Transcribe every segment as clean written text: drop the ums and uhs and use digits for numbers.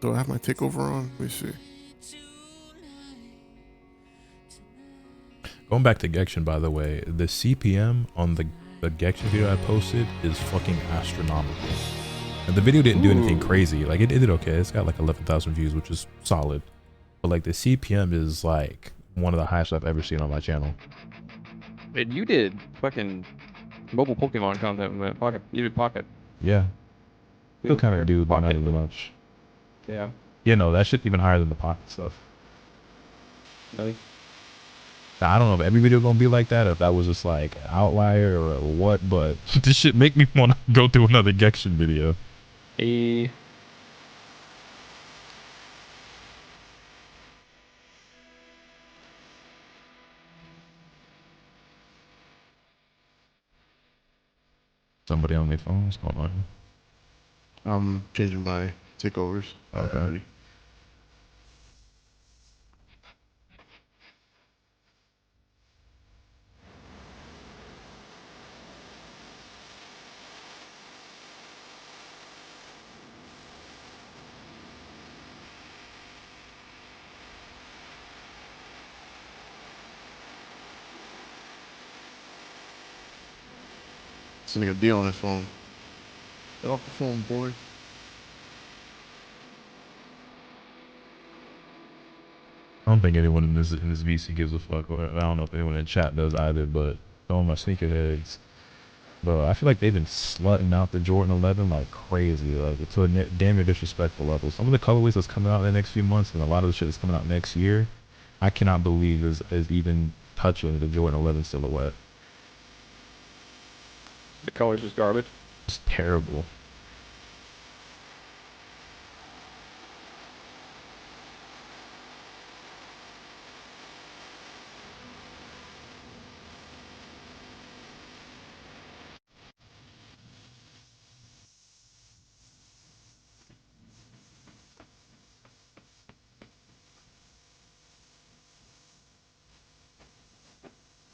Do I have my takeover on? Let me see. Going back to Gekshin, by the way, the CPM on the Gekshin video I posted is fucking astronomical. And the video didn't do anything crazy. Like, it did okay. It's got like 11,000 views, which is solid. But like, the CPM is like one of the highest I've ever seen on my channel. And you did fucking mobile Pokemon content with that Pocket. You did Pocket. Yeah. Still kind of do, but not really much. Yeah. Yeah, no, that shit's even higher than the Pocket stuff. Really? Now, I don't know if every video gonna be like that, if that was just like an outlier or what, but this shit make me want to go through another Gekshin video. Hey. Somebody on their phone, what's going on? I'm changing my takeovers. Okay. This nigga D on his phone. Get off the phone, boy. I don't think anyone in this VC gives a fuck, or I don't know if anyone in chat does either, but some of my sneakerheads, bro, I feel like they've been slutting out the Jordan 11 like crazy, like to a damn near disrespectful level. Some of the colorways that's coming out in the next few months, and a lot of the shit that's coming out next year, I cannot believe is even touching the Jordan 11 silhouette. The color's just garbage. It's terrible.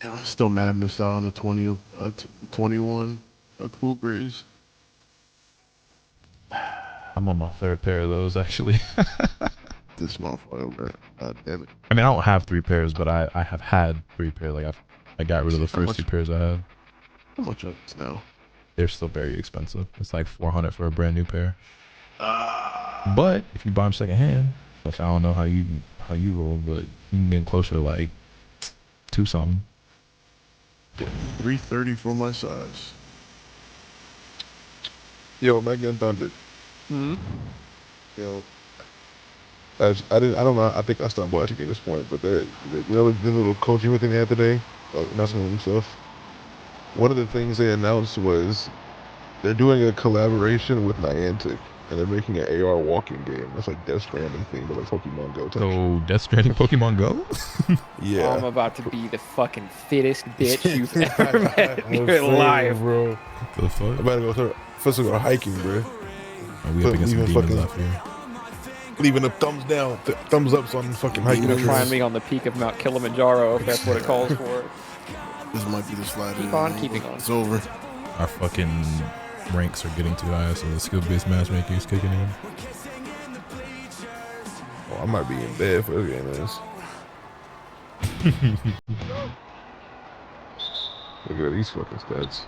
Yeah, I'm still mad I missed out on the 21 Cool Breeze. I'm on my third pair of those actually. This motherfucker, god damn it. I mean, I don't have 3 pairs, but I have had 3 pairs. Like I got rid of the first 2 pairs I had. How much are these now? They're still very expensive. It's like $400 for a brand new pair. But if you buy them secondhand, which I don't know how you roll, but you can get closer to like 2 something. 330 for my size. Yo, Megan Thunder. Hmm. Yo, I don't know. I think I stopped watching at this point, but you know the little coaching thing they had today, announcing new stuff. One of the things they announced was they're doing a collaboration with Niantic, and they're making an AR walking game. That's like Death Stranding thing, but like Pokemon Go type. So Death Stranding Pokemon Go? Yeah. I'm about to be the fucking fittest bitch you've ever met in your life, bro. What the fuck? I'm about to go start physical hiking, bro. Oh, we up against some demons out here. Leaving a thumbs down, thumbs up on fucking hiking. Climbing on the peak of Mount Kilimanjaro, if that's what it calls for. This might be the slide. Keep on keeping on. It's over. Our fucking ranks are getting too high, so the skill-based matchmaking is kicking in. Oh, I might be in bed for this game is. Look at these fucking stats.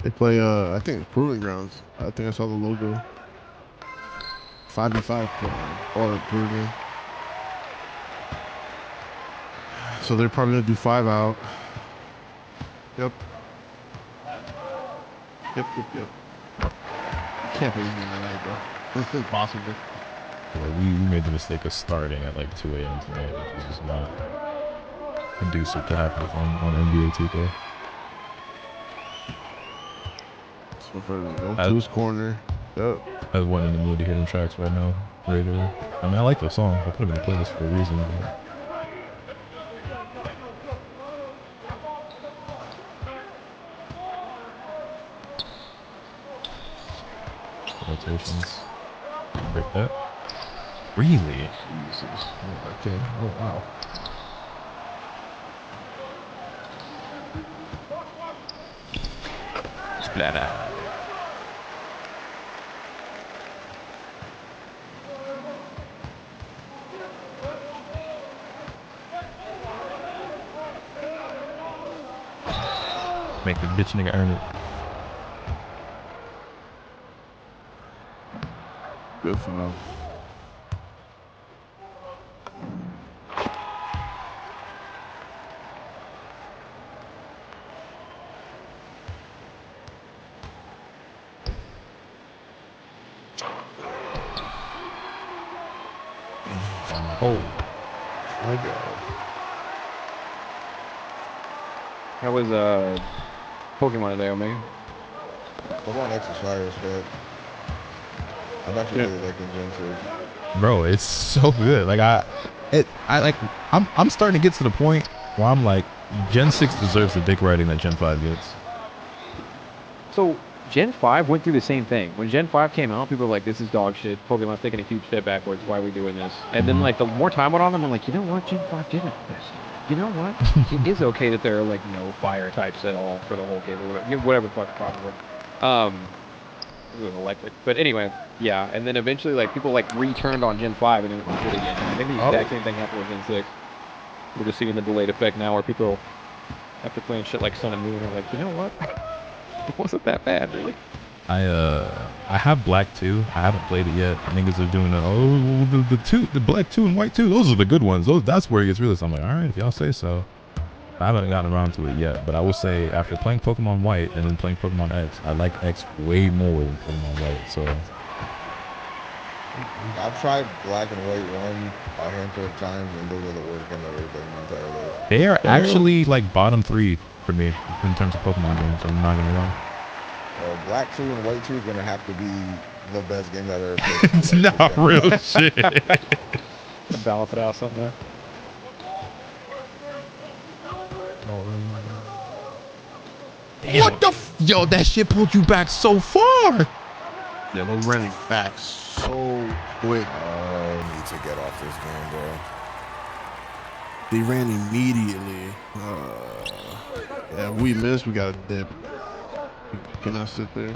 They play, I think, Proving Grounds. I think I saw the logo. 5v5 or Proving. So they're probably gonna do 5 out. Yep. Yep. Can't believe me tonight, bro. It's impossible. Well, we made the mistake of starting at like 2 a.m. tonight, which is just not conducive to having fun on NBA 2K. So for go to his corner. Yep. I wasn't in the mood to hear them tracks right now. Raider. I mean, I like the song. I put them in the playlist for a reason. But... rotations. Break that. Really? Jesus. Okay. Oh wow. Splatter. Make the bitch nigga earn it. Good foul. Oh, My God. How was Pokemon today, Omega? Pokemon X is fire as fuck. I'm actually Yeah. really liking Gen 6. bro, it's so good. Like I'm starting to get to the point where I'm like, Gen 6 deserves the dick riding that Gen 5 gets. So Gen 5 went through the same thing. When Gen 5 came out, people were like, this is dog shit. Pokemon's taking a huge step backwards. Why are we doing this? And then, like, the more time went on them, I'm like, you know what? Gen 5 didn't this. You know what? It is okay that there are, like, no fire types at all for the whole game. Or whatever the fuck the problem was. It was electric. But anyway, yeah. And then eventually, like, people, like, returned on Gen 5 and it was good again. And I think the exact same thing happened with Gen 6. We're just seeing the delayed effect now where people, after playing shit like Sun and Moon, are like, you know what? It wasn't that bad, really. I have Black 2. I haven't played it yet. Niggas are doing the Black 2 and White 2. Those are the good ones. That's where it gets really. So I'm like, all right, if y'all say so. I haven't gotten around to it yet, but I will say after playing Pokemon White and then playing Pokemon X, I like X way more than Pokemon White. So I've tried Black and White 1 a handful of times, and those are the worst games I've ever played in my entire life. they are actually like bottom 3 for me in terms of Pokemon games. I'm not gonna lie. Black 2 and White 2 is going to have to be the best games I've ever played. It's not real shit. Balance it out sometime. What the yo? That shit pulled you back so far. Yeah, they're running back so quick. I need to get off this game, bro. They ran immediately. Yeah, we missed. We got a dip. Can I sit there?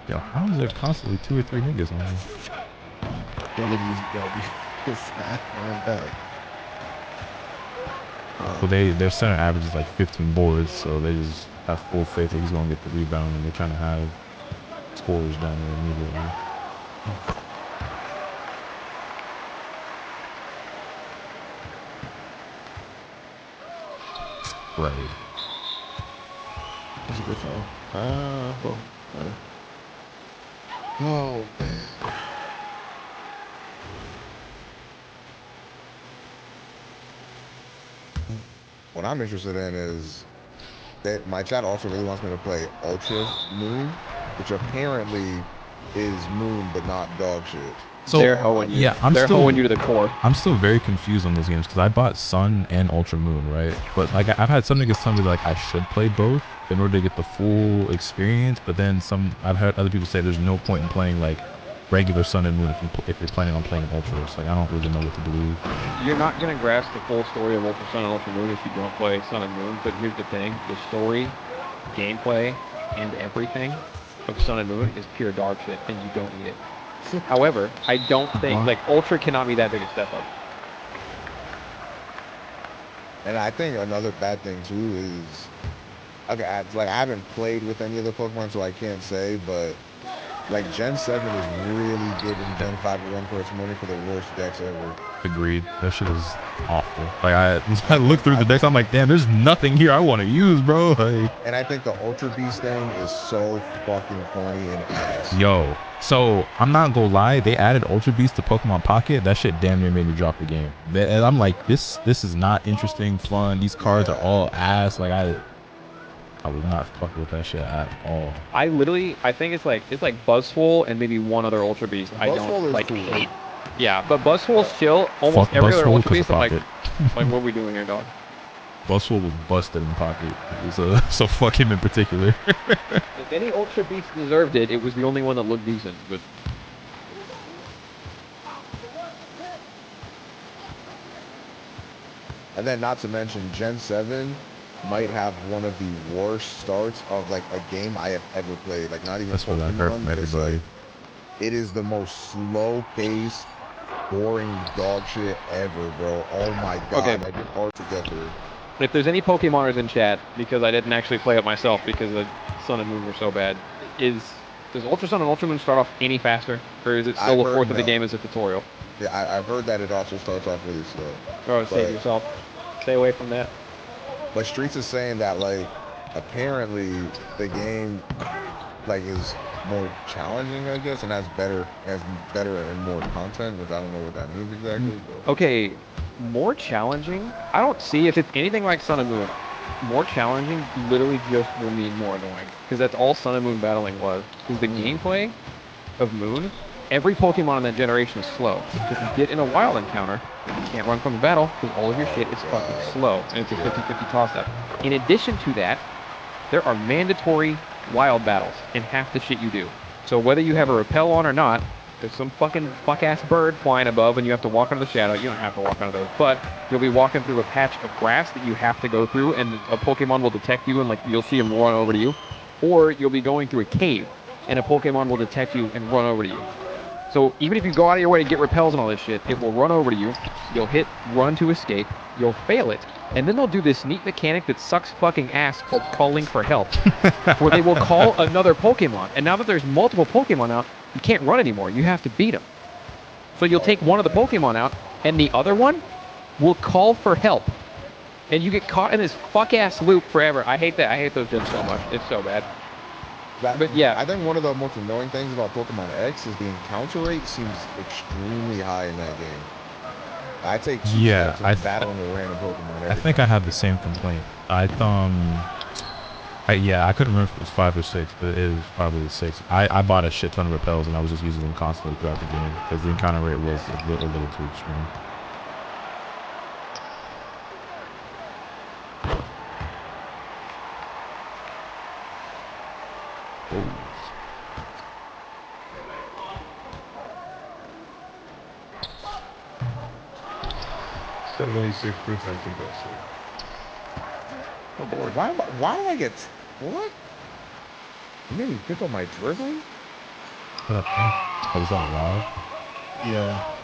Yo, how is there constantly 2 or 3 niggas on here? Yo, look at these fat man back. So their center average is like 15 boards, so they just have full faith that he's gonna get the rebound, and they're trying to have scorers down there immediately. Right. That's a good foul. Oh man. What I'm interested in is that my chat also really wants me to play Ultra Moon, which apparently is Moon but not dog shit. So They're hoeing you. yeah, They're hoeing you to the core. I'm still very confused on those games because I bought Sun and Ultra Moon, right? But like I've had some niggas tell me like I should play both in order to get the full experience. But then I've heard other people say there's no point in playing like regular Sun and Moon if you're planning on playing Ultra. It's like I don't really know what to believe. You're not gonna grasp the full story of Ultra Sun and Ultra Moon if you don't play Sun and Moon. But here's the thing: the story, gameplay, and everything of Sun and Moon is pure dog shit, and you don't need it. However, I don't think like Ultra cannot be that big a step up. And I think another bad thing too is, okay, I haven't played with any of the Pokemon, so I can't say, but like Gen 7 is really giving Gen 5 a run for its money for the worst decks ever. Agreed. That shit is awful. Like I look through the decks, I'm like, damn, there's nothing here I want to use, bro. Like, and I think the Ultra Beast thing is so fucking corny and ass. yo, so I'm not gonna lie, they added Ultra Beast to Pokemon Pocket. That shit damn near made me drop the game. And I'm like, this is not interesting, fun. These cards are all ass. Like I would not fuck with that shit at all. I think it's like Buzzful and maybe one other Ultra Beast. I Buzzful don't is like cool. hate. Yeah, but Buzzful's chill. Almost Fuck every other Buzzful Ultra 'cause Beast, of I'm like, Pocket. what are we doing here, dog? Buzzful was busted in Pocket. So fuck him in particular. If any Ultra Beast deserved it, it was the only one that looked decent. But And then not to mention Gen 7 might have one of the worst starts of like a game I have ever played. Like not even That's what I heard from Pokemon, just, everybody. like, it is the most slow paced, boring dog shit ever, bro. Oh my god, Okay. like it's hard to get through. if there's any Pokemoners in chat, because I didn't actually play it myself because the Sun and Moon were so bad, does Ultra Sun and Ultra Moon start off any faster, or is it still a fourth of the game as a tutorial? Yeah, I've heard that it also starts off really slow. Oh, save yourself. Stay away from that. But Streets is saying that like apparently the game like is more challenging, I guess, and has better and more content, which I don't know what that means exactly. But. Okay, more challenging. I don't see if it's anything like Sun and Moon. More challenging literally just will mean more annoying, because that's all Sun and Moon battling was. Because the gameplay of Moon, every Pokemon in that generation is slow. If you get in a wild encounter, you can't run from the battle because all of your shit is fucking slow, and it's a 50-50 toss-up. In addition to that, there are mandatory wild battles in half the shit you do. So whether you have a repel on or not, there's some fucking fuck-ass bird flying above and you have to walk under the shadow. You don't have to walk under those, but you'll be walking through a patch of grass that you have to go through, and a Pokemon will detect you and like you'll see him run over to you. Or you'll be going through a cave and a Pokemon will detect you and run over to you. So even if you go out of your way to get repels and all this shit, it will run over to you. You'll hit run to escape. You'll fail it. And then they'll do this neat mechanic that sucks fucking ass called calling for help. Where they will call another Pokemon. And now that there's multiple Pokemon out, you can't run anymore. You have to beat them. So you'll take one of the Pokemon out, and the other one will call for help. And you get caught in this fuck-ass loop forever. I hate that. I hate those gyms so much. It's so bad. But yeah, I think one of the most annoying things about Pokemon X is the encounter rate seems extremely high in that game. I take battling a random Pokemon. I think I had the same complaint. I couldn't remember if it was 5 or 6, but it is probably 6. I bought a shit ton of repels and I was just using them constantly throughout the game because the encounter rate was a little too extreme. Oh. 76% conviction. Oh Lord, why do I get what? You made me pick up my drizzling? What up, man? Oh, was that loud? Yeah.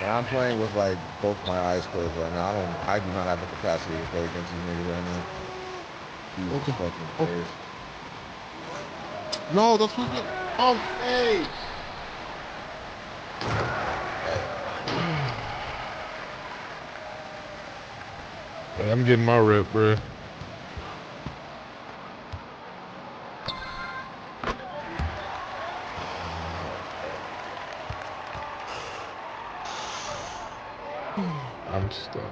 Yeah, I'm playing with like both my eyes closed right now. I do not have the capacity to play against these niggas right now. Jesus fucking Christ. No, that's what. Oh, hey. I'm getting my rip, bro. I'm stuck.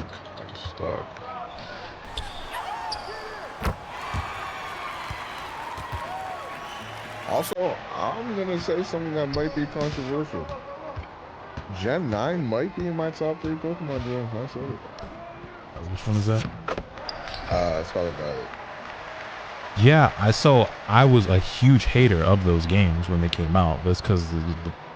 Also, I'm gonna say something that might be controversial. Gen 9 might be in my top 3 Pokemon games. I said it. Which one is that? Scarlet Violet. Yeah, I was a huge hater of those games when they came out. That's because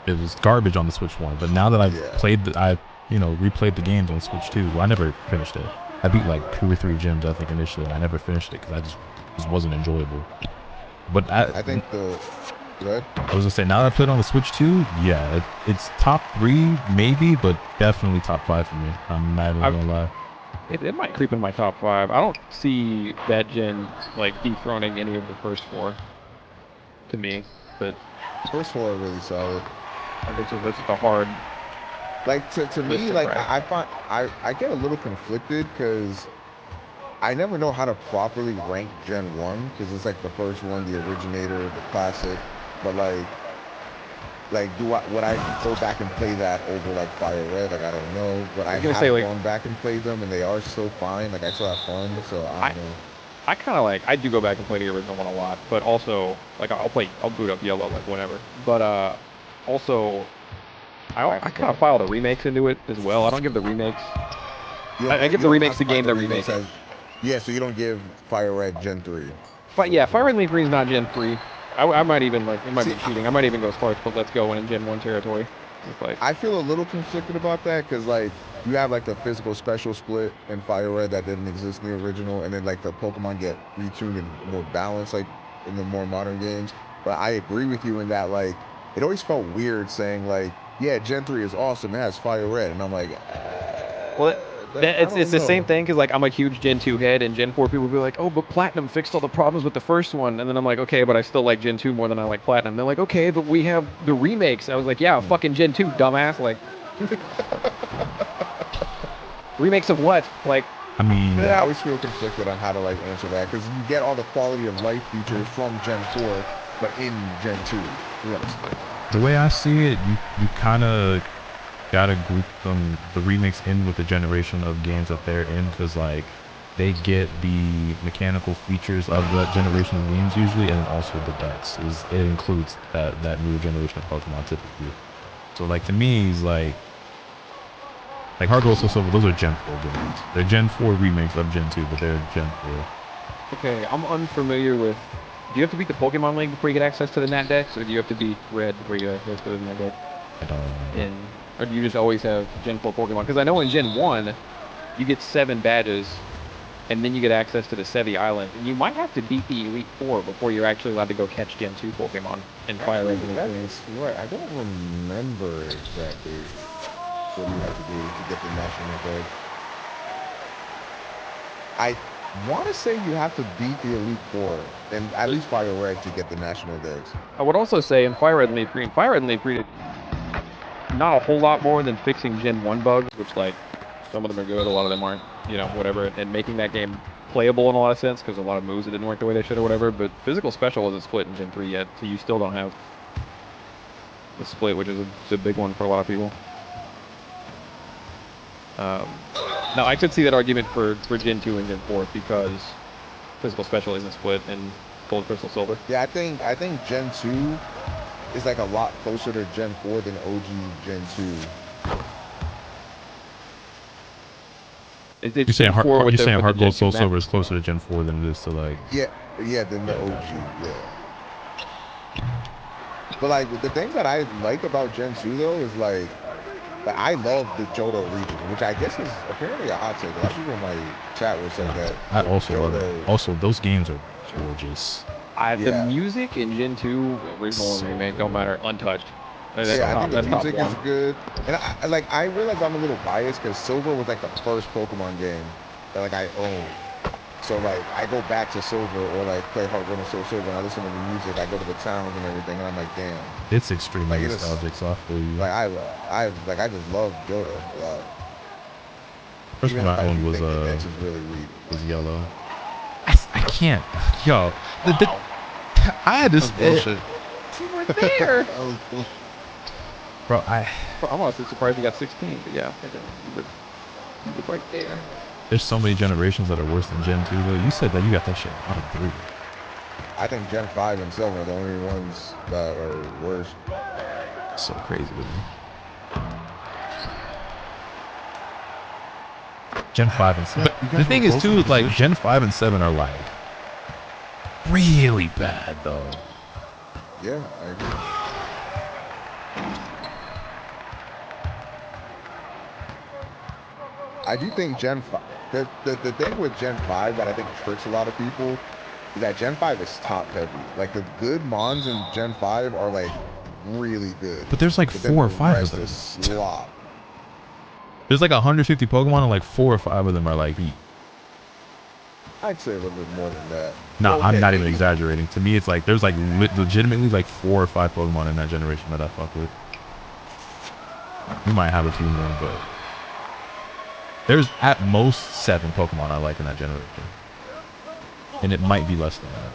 it was garbage on the Switch 1. But now that I've replayed the games on Switch 2, I never finished it. I beat like 2 or 3 gyms, I think, initially, and I never finished it because I just wasn't enjoyable. But I think Go ahead. I was gonna say, now that I played on the Switch 2, yeah, it's top 3 maybe, but definitely top 5 for me. I'm not even gonna lie. It might creep in my top 5. I don't see that gen like dethroning any of the first 4 to me, but First 4 are really solid. I think so. That's the hard. Like to me, like I find I get a little conflicted because I never know how to properly rank Gen 1 because it's like the first one, the originator, the classic. But like would I go back and play that over like Fire Red? Like I don't know, but I have gone back and played them, and they are still fine. Like I still have fun, so I don't know. I kind of I do go back and play the original one a lot, but also like I'll boot up Yellow like whenever. But also I kind of file the remakes into it as well. I don't give the remakes. I give the remakes the game they're remaking. Yeah, so you don't give Fire Red Gen 3. But yeah, Fire Red Leaf Green is not Gen 3. I might even it might be cheating. I might even go as far as put Let's Go in Gen 1 territory. I feel a little conflicted about that because like you have like the physical special split in Fire Red that didn't exist in the original, and then like the Pokemon get retuned and more balanced like in the more modern games. But I agree with you in that like it always felt weird saying like yeah, Gen 3 is awesome. It has Fire Red, and I'm like, Well, it's don't the same know. thing because like I'm a huge Gen 2 head, and Gen 4 people will be like, oh, but Platinum fixed all the problems with the first one, and then I'm like, okay, but I still like Gen 2 more than I like Platinum. They're like, okay, but we have the remakes. I was like, yeah, fucking Gen 2, dumbass. Like, remakes of what? Like, I mean, I always feel conflicted on how to like answer that because you get all the quality of life features from Gen 4, but in Gen 2. the way I see it, you kind of gotta group them, the remakes, in with the generation of games that they're in, because like they get the mechanical features of that generation of games usually, and also the guts. It includes that new generation of Pokemon typically. So like to me, it's like Heart Gold, Soul Silver, those are Gen 4 games. They're Gen 4 remakes of Gen 2, but they're Gen 4. okay, I'm unfamiliar with. Do you have to beat the Pokemon League before you get access to the Nat Dex, or do you have to beat Red before you get access to the Nat Dex? I don't know. Or do you just always have Gen 4 Pokemon? Because I know in Gen 1, you get 7 badges, and then you get access to the Sevi Island. And you might have to beat the Elite Four before you're actually allowed to go catch Gen 2 Pokemon in Fire Red. That's right. I don't remember exactly what you have to do to get the national gold. I want to say you have to beat the Elite Four, and at least Fire Red to get the national dex. I would also say in Fire Red and Leaf Green, Fire Red and Leaf Green, not a whole lot more than fixing Gen 1 bugs, which like some of them are good, a lot of them aren't, you know, whatever, and making that game playable in a lot of sense because a lot of moves that didn't work the way they should or whatever. But physical special wasn't split in Gen 3 yet, so you still don't have the split, which is a big one for a lot of people. Now I could see that argument for Gen 2 and Gen 4 because physical special isn't split in Gold, Crystal, Silver. Yeah, I think Gen 2 is like a lot closer to Gen 4 than OG Gen 2. You're saying Heart Gold, Soul Silver is closer to Gen 4 than it is to like... Yeah, than the OG, yeah. But like, the thing that I like about Gen 2 though is like I love the Johto region, which I guess is apparently a hot take. A lot of people in my chat will say that. I also love it. Also, those games are gorgeous. The music in Gen 2, original and remake, don't matter, untouched. I think the music is good. And I realize I'm a little biased because Silver was like the first Pokemon game that like I owned. So like I go back to Silver or like play Heart Gold and Soul Silver and I listen to the music, I go to the towns and everything, and I'm like, damn. It's extremely nostalgic, so I feel you. Like I just love Johto a lot. First one I owned was yellow. I can't, yo. I had this bullshit. You were there. Bro, I'm honestly surprised you got 16, but yeah, but right there. There's so many generations that are worse than Gen 2 though. You said that you got that shit out of 3. I think Gen 5 and 7 are the only ones that are worse. So crazy to me. Gen 5 and 7. But the thing is too, like Gen 5 and 7 are like really bad though. Yeah, I agree. I do think Gen 5, the thing with Gen 5 that I think tricks a lot of people is that Gen 5 is top heavy. Like the good mons in Gen 5 are like really good. But there's like 4 or 5 of them. Slop. There's like 150 Pokemon and like 4 or 5 of them are like beat. I'd say a little bit more than that. No, well, I'm not even exaggerating. To me, it's like there's like legitimately like 4 or 5 Pokemon in that generation that I fuck with. We might have a few more, but there's at most 7 Pokemon I like in that generation. And it might be less than that.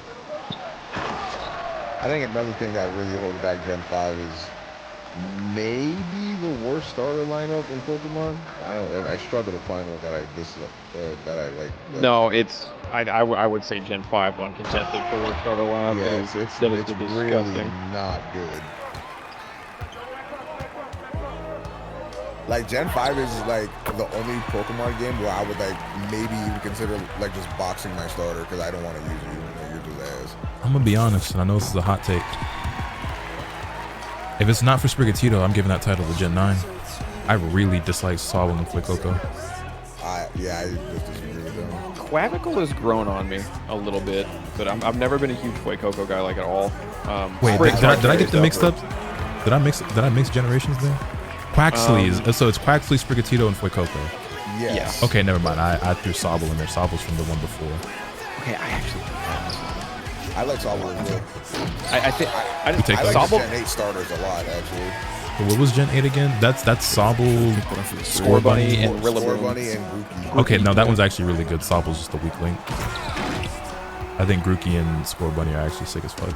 I think another thing that really holds back Gen 5 is maybe the worst starter lineup in Pokemon. I struggle to find one that I like. No, it's I would say Gen 5 uncontested for worst starter lineup. Yeah, it's really not good. Like Gen 5 is like the only Pokemon game where I would like maybe even consider like just boxing my starter because I don't want to use you. You're just ass. I'm gonna be honest, and I know this is a hot take. If it's not for Sprigatito, I'm giving that title to Gen 9. I really dislike Swablu and Fuecoco. I just disagree with them. Quavicle has grown on me a little bit, but I've never been a huge Fuecoco guy like at all. Wait, did I get them mixed up? Did I mix generations there? Quaxley's. So it's Quaxley, Sprigatito, and Fuecoco. Yes. Okay, never mind. I threw Sobble in there. Sobble's from the one before. Okay, I actually. I like Sobble as well. I think I You take I like Sobble. the Gen 8 starters a lot, actually. But what was Gen 8 again? That's Sobble, Score Bunny, and Score Rillaboom. Bunny and Grookey. Okay, no, that one's actually really good. Sobble's just a weak link. I think Grookey and Score Bunny are actually sick as fuck.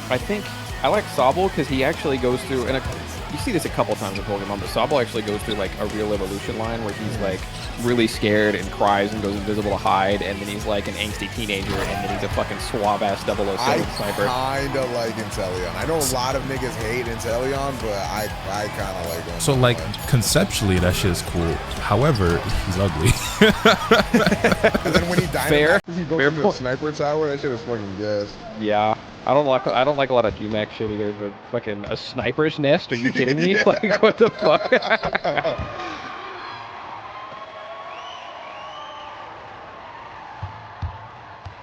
I think I like Sobble because he actually goes through, and you see this a couple times in Pokemon, but Sobble actually goes through like a real evolution line where he's like really scared and cries and goes invisible to hide, and then he's like an angsty teenager, and then he's a fucking suave ass 007 sniper. I kinda like Inteleon. I know a lot of niggas hate Inteleon, but I kinda like him. So like conceptually that shit is cool. However, he's ugly. And then when he died, Fair. he goes Fair into a point. sniper tower. That shit is fucking gas. Yeah. I don't like a lot of GMAX shit either, but fucking a sniper's nest? Are you kidding me? Like what the fuck?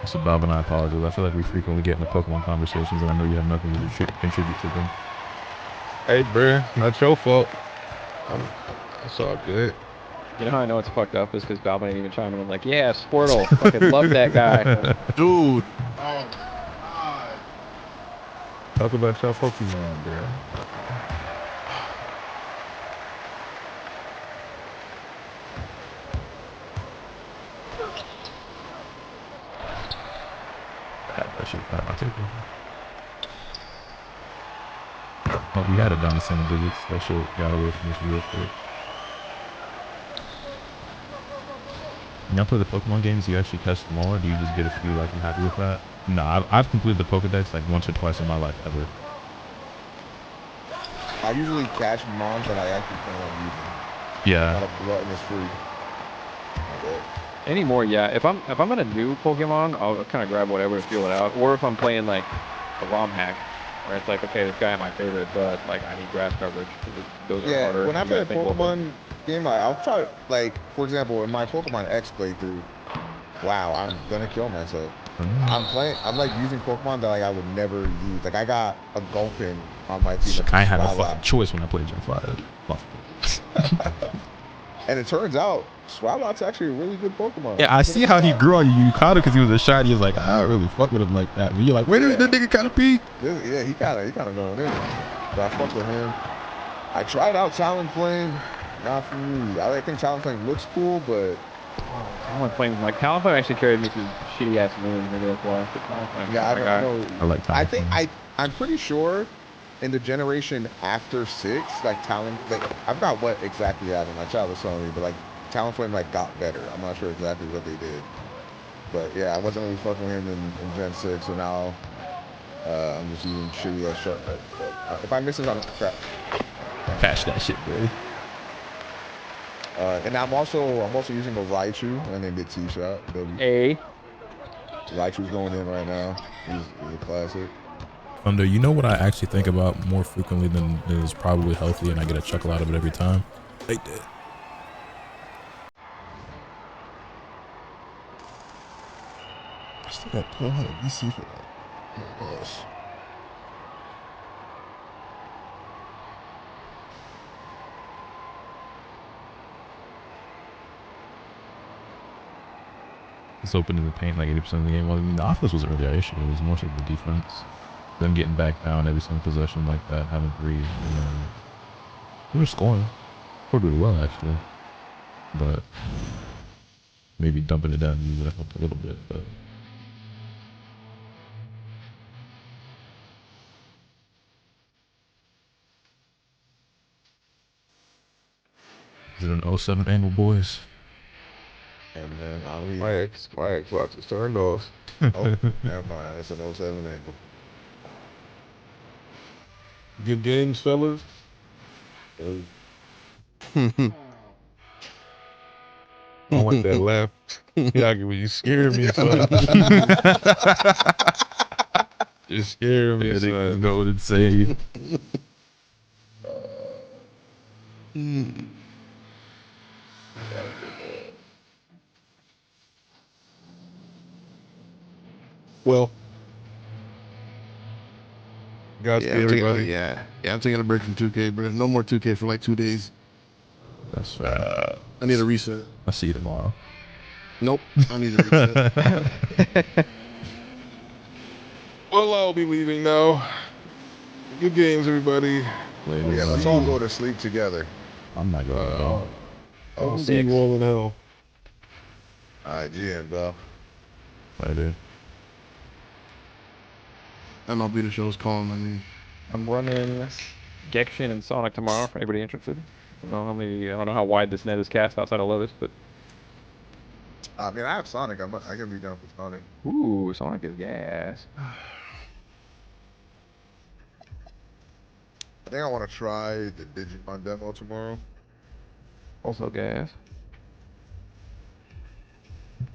So Bob and I apologize. I feel like we frequently get into Pokemon conversations, and I know you have nothing to contribute to them. Hey, bruh, not your fault. It's all good. You know how I know it's fucked up is because Balvin ain't even chiming in like, yeah, Squirtle. Fucking love that guy. Dude. Talk about your Pokemon, bruh. That shit got my ticket. Oh, we had it down to single digits. That shit got away from us real quick. When y'all play the Pokemon games, do you actually catch them all, or do you just get a few like you're happy with that? Nah, I've completed the Pokedex like once or twice in my life ever. I usually catch mons that I actually plan on using. Yeah. Not a gluttonous free. Okay. Anymore, yeah. If I'm in a new Pokemon, I'll kind of grab whatever to feel it out. Or if I'm playing like a ROM hack, where it's like, okay, this guy is my favorite, but like I need grass coverage because those are harder. When I You play a gotta think a little bit. Pokemon game, I'll try, like, for example, in my Pokemon X playthrough, wow, I'm gonna kill myself. I'm like using Pokemon that like I would never use. Like I got a Gulpin on my team. I had a fucking choice when I played Gen 5. And it turns out Swalot's actually a really good Pokemon. Yeah, I see how he grew on you. You caught it because he was a shiny. He was like, I don't really fuck with him like that. But you're like, where did that nigga kind of peak? Yeah, he kind of going in. So I fuck with him. I tried out Talonflame. Not for me. I think Talonflame looks cool, but Talonflame, like Talonflame actually carried me through shitty ass moons. Maybe that's why. But Talonflame, yeah, my guy. I like Talonflame. I think I'm pretty sure in the generation after 6, like I've got what exactly happened. My child was telling me, but like Talonflame like got better. I'm not sure exactly what they did, but yeah, I wasn't really fucking with him in Gen 6, so now I'm just using shitty ass shot. If I miss this on crap. Patch that shit, baby. And I'm also using the Raichu and then the T-Shot. Raichu's going in right now. He's a classic. Thunder, you know what I actually think about more frequently than is probably healthy, and I get a chuckle out of it every time? Like that. I still got 1200 VC for that. Yes. It's open in the paint like 80% of the game. Well, I mean, the offense wasn't really our issue. It was more so the defense. Them getting back down every single possession like that, having 3. We were scoring. Scored really well, actually. But maybe dumping it down would have helped a little bit. But is it an 07 angle, boys? And then My Xbox is turned off. oh, never mind. It's an 07 angle. Good games, fellas. I want that laugh. Yeah, you scared me, son. You scared me, son. Go and say. Well, Godspeed, everybody. Yeah, I'm taking a break from 2K, bro. No more 2K for like 2 days. That's fair. I need a reset. I'll see you tomorrow. Nope, I need a reset. Well, I'll be leaving now. Good games, everybody. Later. Yeah, let's all go to sleep together. I'm not going to bed. I'll see you all in hell. All right, GM, bro. Later. MLB The Show's calling my name. I'm running Gekshin and Sonic tomorrow for anybody interested. I don't know how wide this net is cast outside of Lotus, but I mean, I have Sonic. I can be down for Sonic. ooh, Sonic is gas. I think I want to try the Digimon demo tomorrow. Also gas.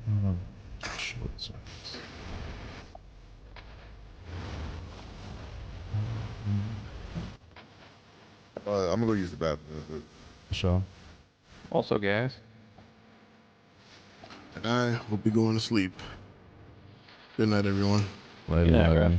I'm gonna go use the bathroom. Sure. Also gas. And I will be going to sleep. Good night, everyone. Later, Good night, later. Raph.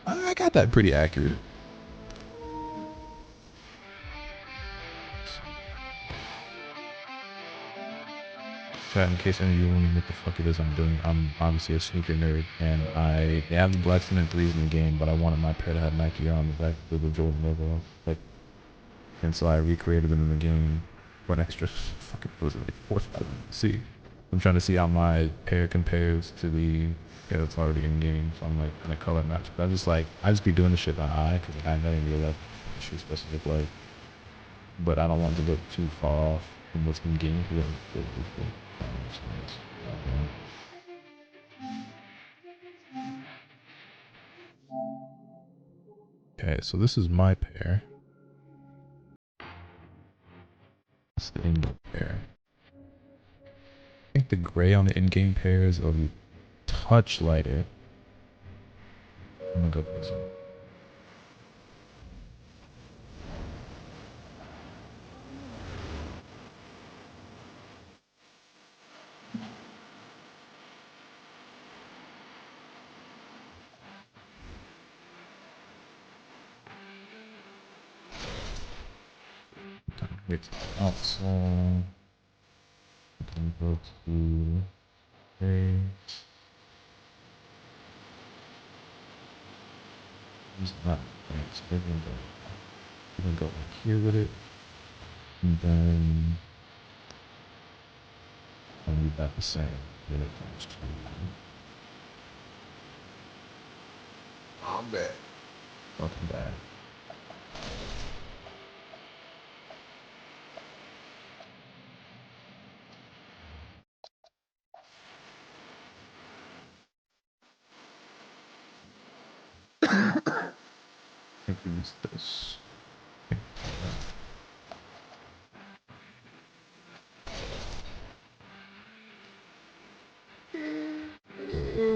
I got that pretty accurate. Chat, in case any of you wondering what the fuck it is I'm doing, I'm obviously a sneaker nerd, and they have the black cement threes in the game, but I wanted my pair to have Nike on the back with the Jordan logo, like, and so I recreated them in the game for an extra fucking, what was it, like $4,000. See, I'm trying to see how my pair compares to the pair that's already in game, so I'm like, in a color match, but I just be doing this shit by eye, because I didn't really have the shoe specific, like, but I don't want it to look too far off from what's in game, because it okay, so this is my pair. It's the in-game pair. I think the gray on the in-game pair is a touch lighter. I'm gonna go for this one. It's also can go to a use that thanks. We're gonna go like here with it. And then I'll leave that the same. Then it comes to I'm back. nothing bad. I think we use this.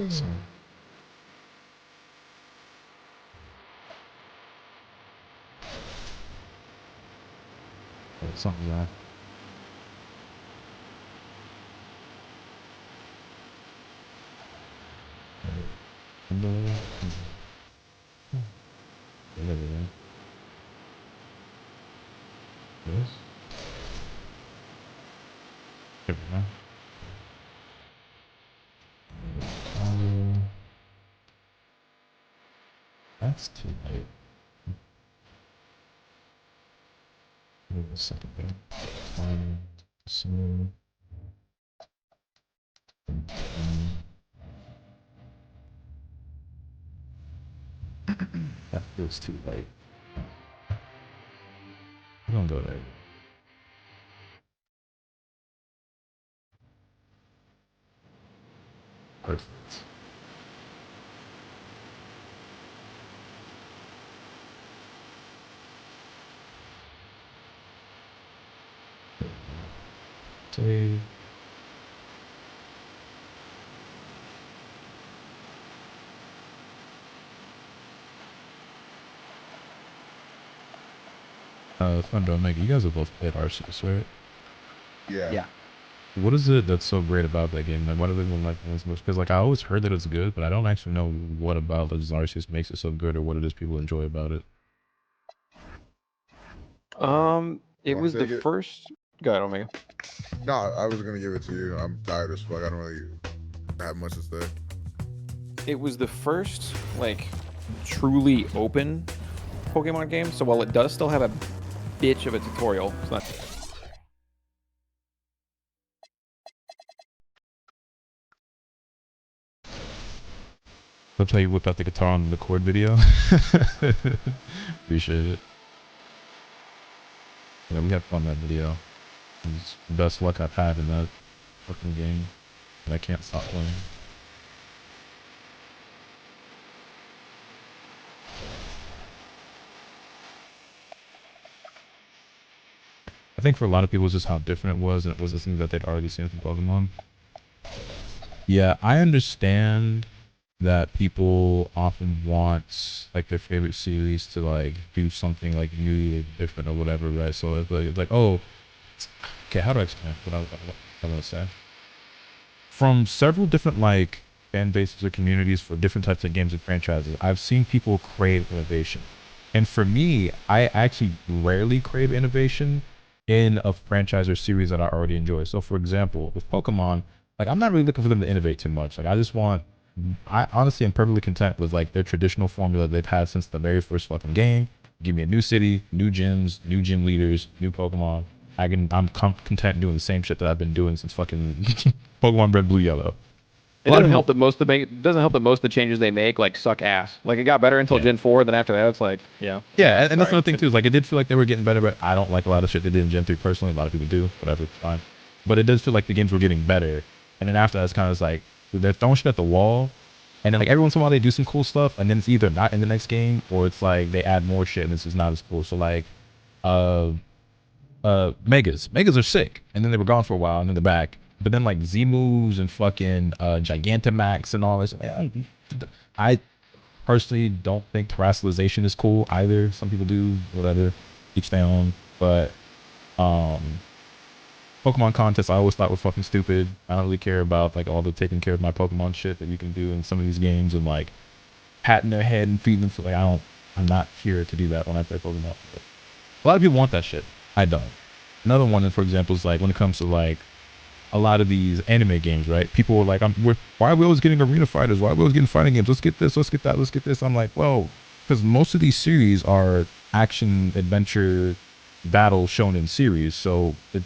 So, something like that. And everything. This. Here we go. That's too late. Wait a second there. So that feels too late. We're gonna go there. Perfect. Save. Thunder Omega, you guys have both played Arceus, right? Yeah. Yeah. What is it that's so great about that game? Like, why do everyone like it so much? Because like I always heard that it's good, but I don't actually know what about Legends Arceus makes it so good, or what it is people enjoy about it. It wanna was the take it? first. Go ahead, Omega. No, I was gonna give it to you. I'm tired as fuck. I don't really have much to say. It was the first like truly open Pokemon game. So while it does still have a bitch of a tutorial, it's not. That's how you whip out the guitar on the chord video. Appreciate it. Yeah, we had fun that video. It's the best luck I've had in that fucking game, and I can't stop playing. I think for a lot of people, it's just how different it was, and it was a thing that they'd already seen from Pokemon. Yeah, I understand that people often want like their favorite series to like do something like new or different or whatever, right? So it's like oh, okay, how do I explain what I was gonna say? From several different like fan bases or communities for different types of games and franchises, I've seen people crave innovation. And for me, I actually rarely crave innovation in a franchise or series that I already enjoy. So for example, with Pokemon, like I'm not really looking for them to innovate too much. Like I just want I honestly am perfectly content with like their traditional formula they've had since the very first fucking game. Give me a new city, new gyms, new gym leaders, new Pokemon. I'm content doing the same shit that I've been doing since fucking Pokemon Red, Blue, Yellow. It doesn't help that most of the changes they make like suck ass. Like it got better until Yeah. Gen 4, then after that it's like yeah. Yeah, and that's Sorry. another thing too. Is like it did feel like they were getting better, but I don't like a lot of shit they did in Gen 3 personally. A lot of people do, whatever, it's fine. But it does feel like the games were getting better. And then after that, it's kind of like they're throwing shit at the wall. And then like every once in a while they do some cool stuff, and then it's either not in the next game or it's like they add more shit and it's just not as cool. So like, Megas are sick, and then they were gone for a while, and then they're back. But then like Z moves and fucking Gigantamax and all this. I personally don't think terrestrialization is cool either. Some people do, whatever, each their own. But Pokemon contests I always thought were fucking stupid. I don't really care about like all the taking care of my Pokemon shit that you can do in some of these games and like patting their head and feeding them. Like I'm not here to do that when I play Pokemon. But a lot of people want that shit. I don't. Another one, for example, is like when it comes to like a lot of these anime games, right? People were like, why are we always getting arena fighters? Why are we always getting fighting games? Let's get this, let's get that, let's get this. I'm like, well, because most of these series are action, adventure, battle shown in series. So it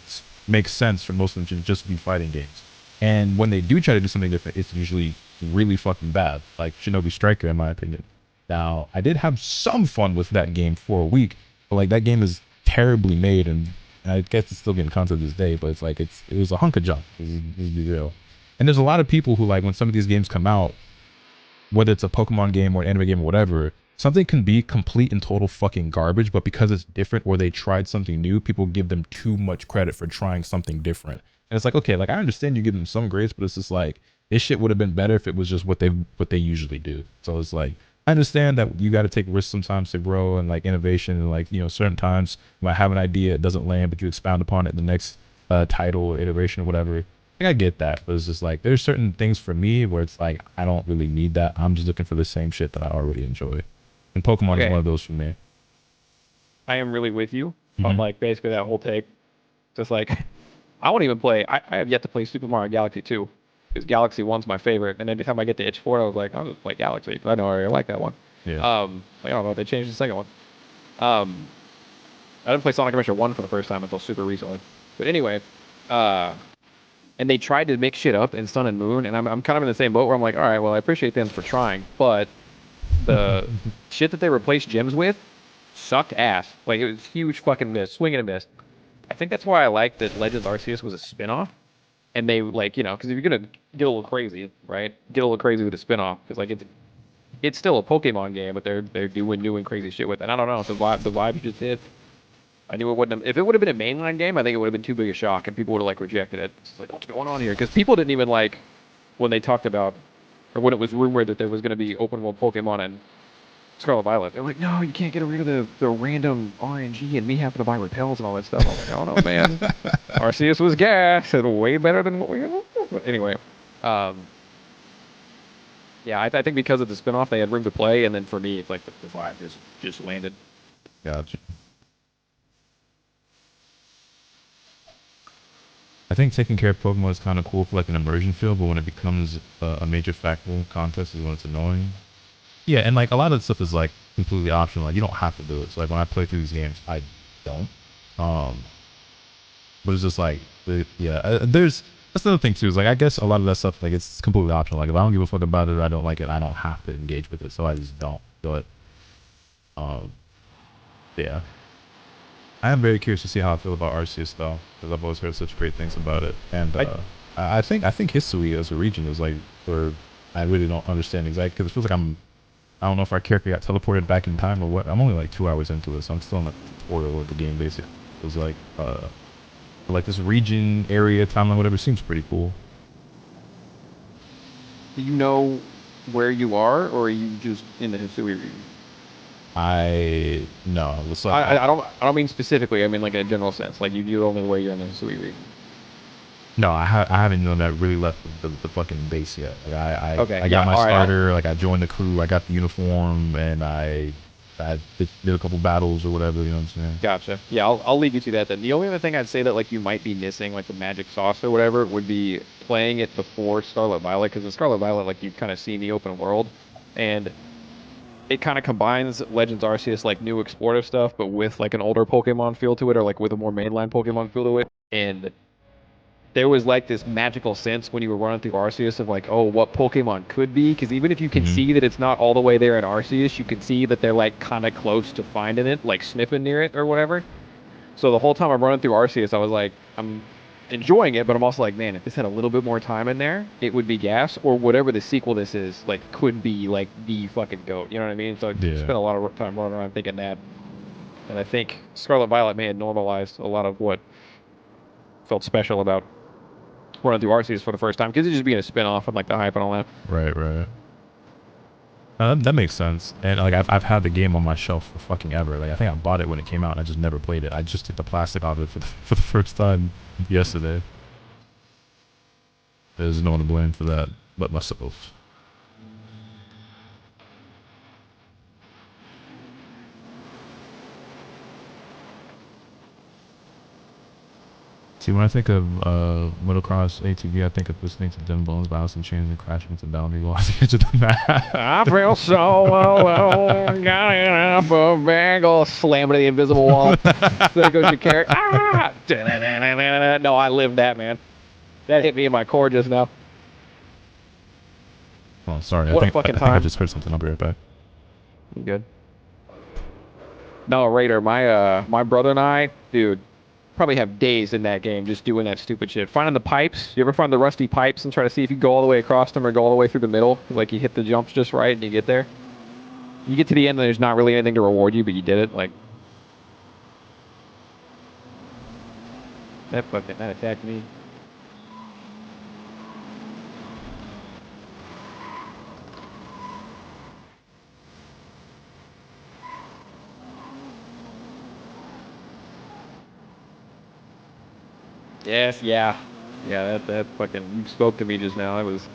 makes sense for most of them to just be fighting games. And when they do try to do something different, it's usually really fucking bad. Like Shinobi Striker, in my opinion. Now, I did have some fun with that game for a week, but like that game is terribly made and I guess it's still getting content to this day, but it's like it was a hunk of junk. Is the deal. And there's a lot of people who like when some of these games come out, whether it's a Pokemon game or an anime game or whatever, something can be complete and total fucking garbage, but because it's different or they tried something new, people give them too much credit for trying something different. And it's like, okay, like I understand you give them some grace, but it's just like this shit would have been better if it was just what they usually do. So it's like I understand that you got to take risks sometimes to grow and like innovation and like, you know, certain times you might have an idea, it doesn't land, but you expound upon it in the next title or iteration or whatever. Like, I get that, but it's just like there's certain things for me where it's like I don't really need that. I'm just looking for the same shit that I already enjoy. And Pokemon is one of those for me. I am really with you on like basically that whole take. Just like I won't even play. I have yet to play Super Mario Galaxy 2 because Galaxy 1's my favorite. And every time I get to itch for it, I was like, I'll just play Galaxy. I know I already like that one. Yeah. Like, I don't know if they changed the second one. I didn't play Sonic Adventure 1 for the first time until super recently. But anyway, and they tried to mix shit up in Sun and Moon, and I'm kind of in the same boat where I'm like, all right, well, I appreciate them for trying, but the shit that they replaced gyms with sucked ass. Like, it was huge fucking miss, swing and a miss. I think that's why I like that Legends Arceus was a spin-off. And they, like, you know, because if you're going to get a little crazy, right? Get a little crazy with a spin-off. Because, like, it's still a Pokemon game, but they're doing new and crazy shit with it. And I don't know, the vibe you just did, I knew it wouldn't have, if it would have been a mainline game, I think it would have been too big a shock, and people would have, like, rejected it. It's like, what's going on here? Because people didn't even, like, when they talked about, or when it was rumored that there was going to be open world Pokemon and Scarlet Violet. They're like, no, you can't get rid of the random RNG and me having to buy repels and all that stuff. I was like, oh no, man. Arceus was gas. It's way better than what we had. But anyway, yeah, I think because of the spinoff, they had room to play, and then for me, it's like the vibe just landed. Gotcha. I think taking care of Pokemon is kind of cool for like an immersion feel, but when it becomes a major factor in contest is when it's annoying. Yeah, and like a lot of the stuff is like completely optional. Like you don't have to do it. So like when I play through these games, I don't. But it's just like, there's that's another thing too. Is like I guess a lot of that stuff like it's completely optional. Like if I don't give a fuck about it, I don't like it. I don't have to engage with it, so I just don't do it. Yeah. I am very curious to see how I feel about Arceus though, because I've always heard such great things about it. And I think Hisui as a region is like, or I really don't understand exactly because it feels like I don't know if our character got teleported back in time or what. I'm only like 2 hours into it, so I'm still in the tutorial of the game basically. It was like this region, area, timeline, whatever seems pretty cool. Do you know where you are, or are you just in the Hisui region? No, let's like, I don't mean specifically. I mean like in a general sense. Like you only where you're in the Hisui region. No, I haven't known that really left the fucking base yet. Like I got my starter, like I joined the crew, I got the uniform, and I did a couple battles or whatever, you know what I'm saying? Gotcha. Yeah, I'll leave you to that then. The only other thing I'd say that like you might be missing, like the magic sauce or whatever, would be playing it before Scarlet Violet, because in Scarlet Violet, like you kind of see the open world, and it kind of combines Legends Arceus like new explorative stuff, but with like an older Pokemon feel to it, or like with a more mainline Pokemon feel to it, and there was like this magical sense when you were running through Arceus of like, oh, what Pokemon could be, because even if you can see that it's not all the way there in Arceus, you can see that they're like kind of close to finding it, like sniffing near it or whatever. So the whole time I'm running through Arceus, I was like, I'm enjoying it, but I'm also like, man, if this had a little bit more time in there, it would be gas, or whatever the sequel this is, like could be like the fucking GOAT, you know what I mean? So I spent a lot of time running around thinking that, and I think Scarlet Violet may have normalized a lot of what felt special about running through Arceus for the first time, because it's just being a spin-off and like the hype and all that. Right. That makes sense. And like I've had the game on my shelf for fucking ever. Like I think I bought it when it came out and I just never played it. I just took the plastic out of it for the first time yesterday. There's no one to blame for that but myself. See, when I think of motocross ATV, I think of listening to Dim Bones, bouncing chains, and crashing into boundary walls. I feel so alone, got it up a bagel, slamming to the invisible wall. There goes your character. Ah! No, I lived that, man. That hit me in my core just now. Oh, sorry. What I a fucking think time. I just heard something. I'll be right back. You good? No, Raider, my brother and I, dude, probably have days in that game just doing that stupid shit. Finding the pipes. You ever find the rusty pipes and try to see if you go all the way across them or go all the way through the middle? Like you hit the jumps just right and you get there. You get to the end and there's not really anything to reward you, but you did it. Like that attacked me. Yes, yeah. Yeah, that fucking, you spoke to me just now. That was,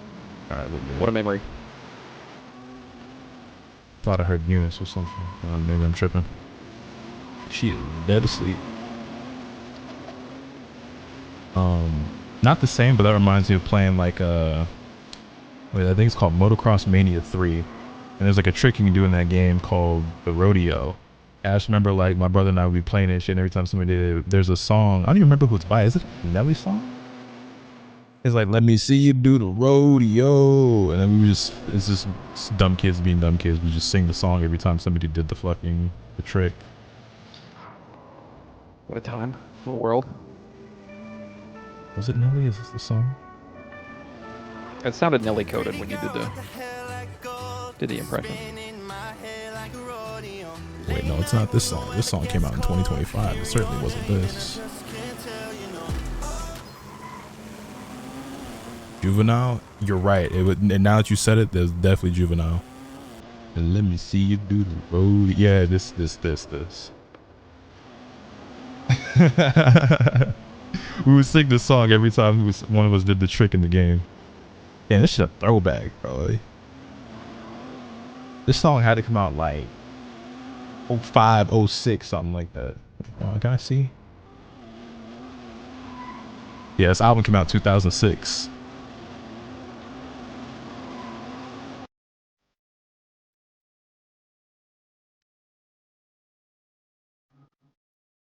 Alright, what a memory. Thought I heard Eunice or something. Maybe I'm tripping. She is dead asleep. Not the same, but that reminds me of playing like I think it's called Motocross Mania 3. And there's like a trick you can do in that game called the rodeo. I just remember like my brother and I would be playing it shit, and every time somebody did it, there's a song. I don't even remember who it's by. Is it Nelly's song? It's like, let me see you do the rodeo. And then it's just dumb kids being dumb kids. We just sing the song every time somebody did the trick. What a time. What a world. Was it Nelly? Is this the song? It sounded Nelly coded when you did the impression. Wait, no, it's not this song. This song came out in 2025. It certainly wasn't this. Juvenile? You're right. And now that you said it, there's definitely Juvenile. And let me see you do the road. Yeah, this. We would sing this song every time one of us did the trick in the game. Damn, this shit a throwback, bro. This song had to come out like 05, 06, something like that. Can I see? Yeah, this album came out 2006.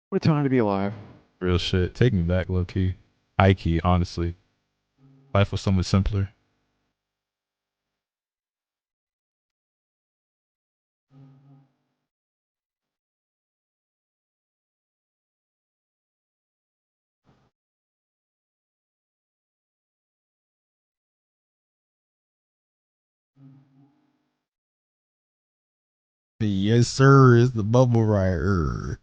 What a time to be alive. Real shit. Take me back, low key. High key, honestly. Life was so much simpler. Yes, sir. It's the bubble rider.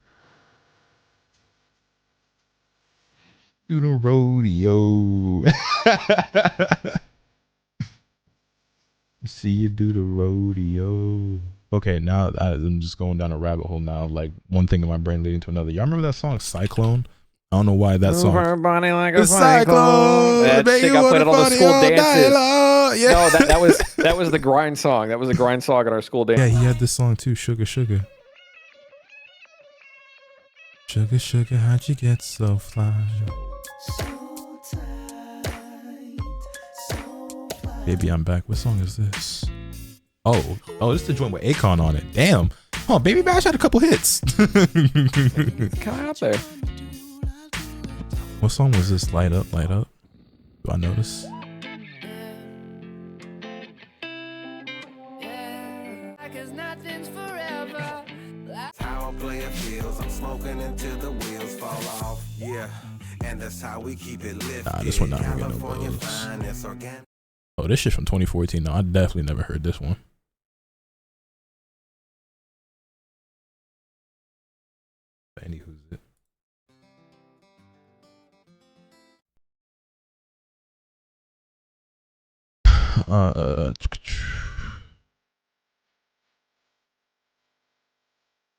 Do the rodeo. See you do the rodeo. Okay, now I'm just going down a rabbit hole now. Like one thing in my brain leading to another. Y'all remember that song Cyclone? I don't know why that Move song. her body like a Cyclone. That shit got played at all the school dances. Yeah. No, that was the grind song. That was the grind song at our school dance. Yeah, he had this song too, Sugar Sugar. Sugar Sugar, how'd you get so fly? Baby, I'm back. What song is this? Oh, this is the joint with Akon on it. Damn. Oh, Baby Bash had a couple hits. Kind of out there. What song was this? Light Up, Light Up. Do I notice? How a player feels. I'm smoking until the wheels fall off. Yeah, and that's how we keep it lifted. Nah, this one not gonna get no buzz. Oh, this shit from 2014. No, I definitely never heard this one. Anywho's it?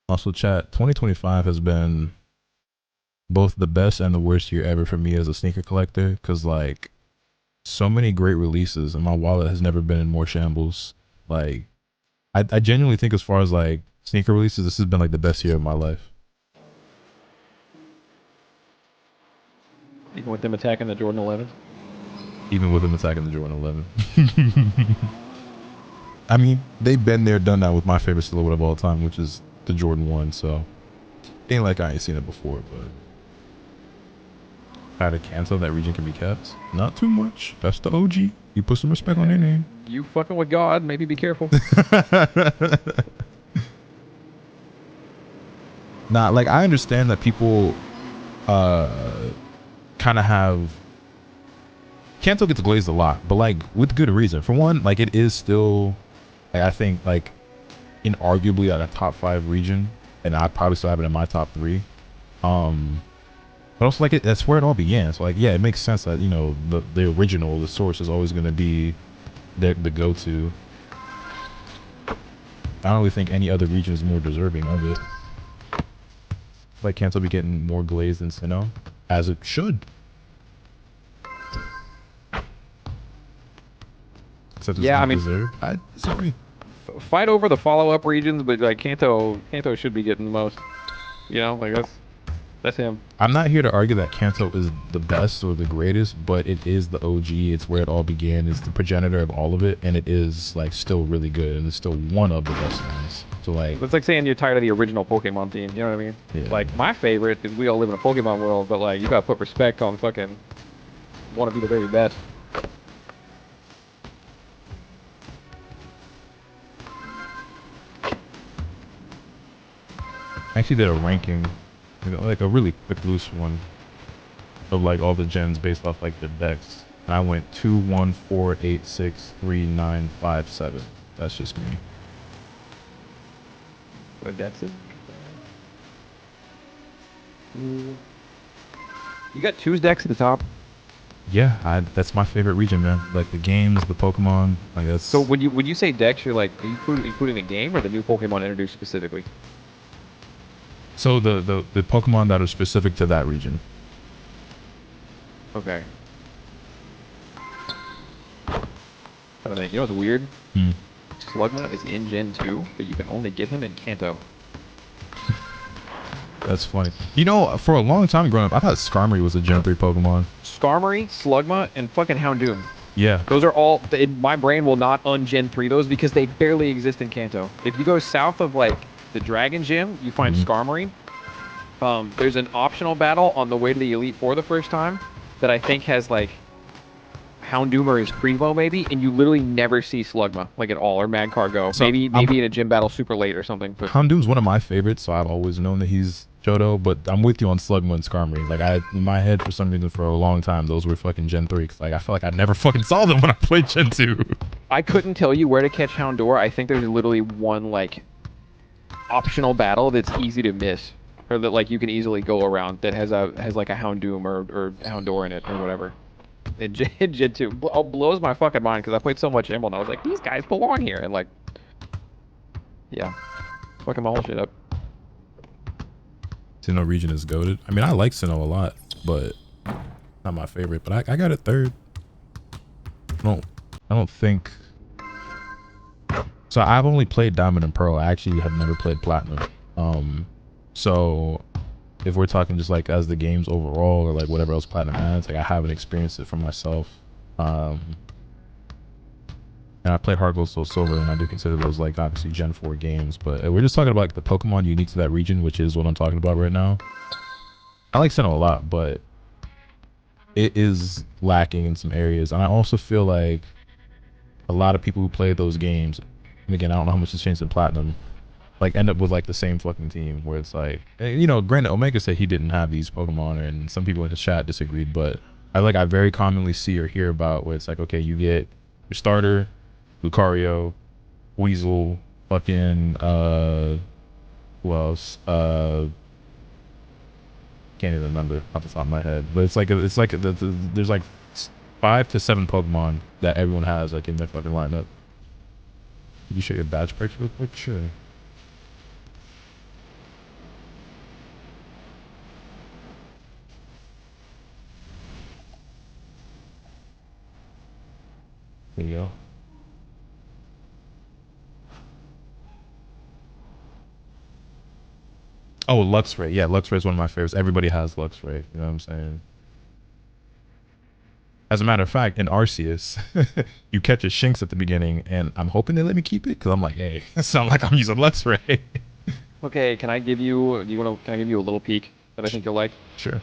Also, chat. 2025 has been both the best and the worst year ever for me as a sneaker collector, because like so many great releases and my wallet has never been in more shambles. Like I genuinely think as far as like sneaker releases, this has been like the best year of my life. Even with them attacking the Jordan 11. Even with them attacking the Jordan 11. I mean, they've been there, done that with my favorite silhouette of all time, which is the Jordan 1. So ain't like I ain't seen it before, but how to cancel that region can be kept. Not too much. That's the OG. You put some respect on their name. You fucking with God, maybe be careful. Nah, like I understand that people kind of have Kanto gets glazed a lot, but like with good reason. For one, like it is still like, I think like inarguably at a top 5 region, and I'd probably still have it in my top 3. But also like that's where it all began. So like yeah, it makes sense that, you know, the original, the source is always gonna be the go-to. I don't really think any other region is more deserving of it. Like Kanto be getting more glazed than Sinnoh, as it should. Except it's Yeah, I mean, deserved. I disagree. Fight over the follow-up regions, but like Kanto should be getting the most. You know, like that's him. I'm not here to argue that Kanto is the best or the greatest, but it is the OG. It's where it all began. It's the progenitor of all of it, and it is like still really good, and it's still one of the best ones. So like, It's like saying you're tired of the original Pokemon team. You know what I mean? Yeah. Like my favorite is we all live in a Pokemon world, but like you gotta put respect on fucking want to be the very best. I actually did a ranking, you know, like a really quick loose one of like all the gens based off like the decks. And I went 2, 1, 4, 8, 6, 3, 9, 5, 7. That's just me. But that's it. You got 2's decks at the top. Yeah, that's my favorite region, man. Like the games, the Pokemon, like that's. So when you say Dex, you're like, are you including the game or the new Pokemon introduced specifically? So the Pokemon that are specific to that region. Okay. I don't think. You know what's weird? Hmm. Slugma is in Gen 2, but you can only get him in Kanto. That's funny. You know, for a long time growing up, I thought Skarmory was a Gen 3 Pokemon. Skarmory, Slugma, and fucking Houndoom. Yeah. Those are all. My brain will not un-Gen 3 those because they barely exist in Kanto. If you go south of like the Dragon Gym, you find Skarmory. There's an optional battle on the way to the Elite Four the first time that I think has like Houndoom or his Prevo maybe, and you literally never see Slugma like at all, or Mad Cargo. So maybe in a gym battle super late or something. But Houndoom's one of my favorites, so I've always known that he's Johto, but I'm with you on Slugma and Skarmory. Like in my head, for some reason, for a long time, those were fucking Gen 3. Cause like I felt like I never fucking saw them when I played Gen 2. I couldn't tell you where to catch Houndour. I think there's literally one like optional battle that's easy to miss, or that like you can easily go around that has like a Houndoom or Houndour in it or whatever. In Gen 2 blows my fucking mind because I played so much Emerald and I was like, these guys belong here, and like, yeah, fucking my whole shit up. Sinnoh region is goated. I mean, I like Sinnoh a lot, but not my favorite. But I got it third. I don't think. So I've only played Diamond and Pearl. I actually have never played Platinum. So if we're talking just like as the games overall or like whatever else Platinum has, like I haven't experienced it for myself. And I played Heart Gold, Soul Silver, and I do consider those like obviously Gen 4 games. But we're just talking about like the Pokemon unique to that region, which is what I'm talking about right now. I like Sinnoh a lot, but it is lacking in some areas. And I also feel like a lot of people who play those games, and again, I don't know how much has changed in Platinum, like end up with like the same fucking team where it's like, you know, granted Omega said he didn't have these Pokemon, and some people in the chat disagreed, but I very commonly see or hear about where it's like, okay, you get your starter, Lucario, Weasel, fucking who else? Can't even remember off the top of my head, but it's like there's like 5 to 7 Pokemon that everyone has like in their fucking lineup. Can you show your badge price real quick? Sure. There you go. Oh, Luxray. Yeah, Luxray is one of my favorites. Everybody has Luxray. You know what I'm saying? As a matter of fact, in Arceus, you catch a Shinx at the beginning, and I'm hoping they let me keep it because I'm like, hey, it sounds like I'm using Luxray. Okay, can I give you? Can I give you a little peek that I think you'll like? Sure.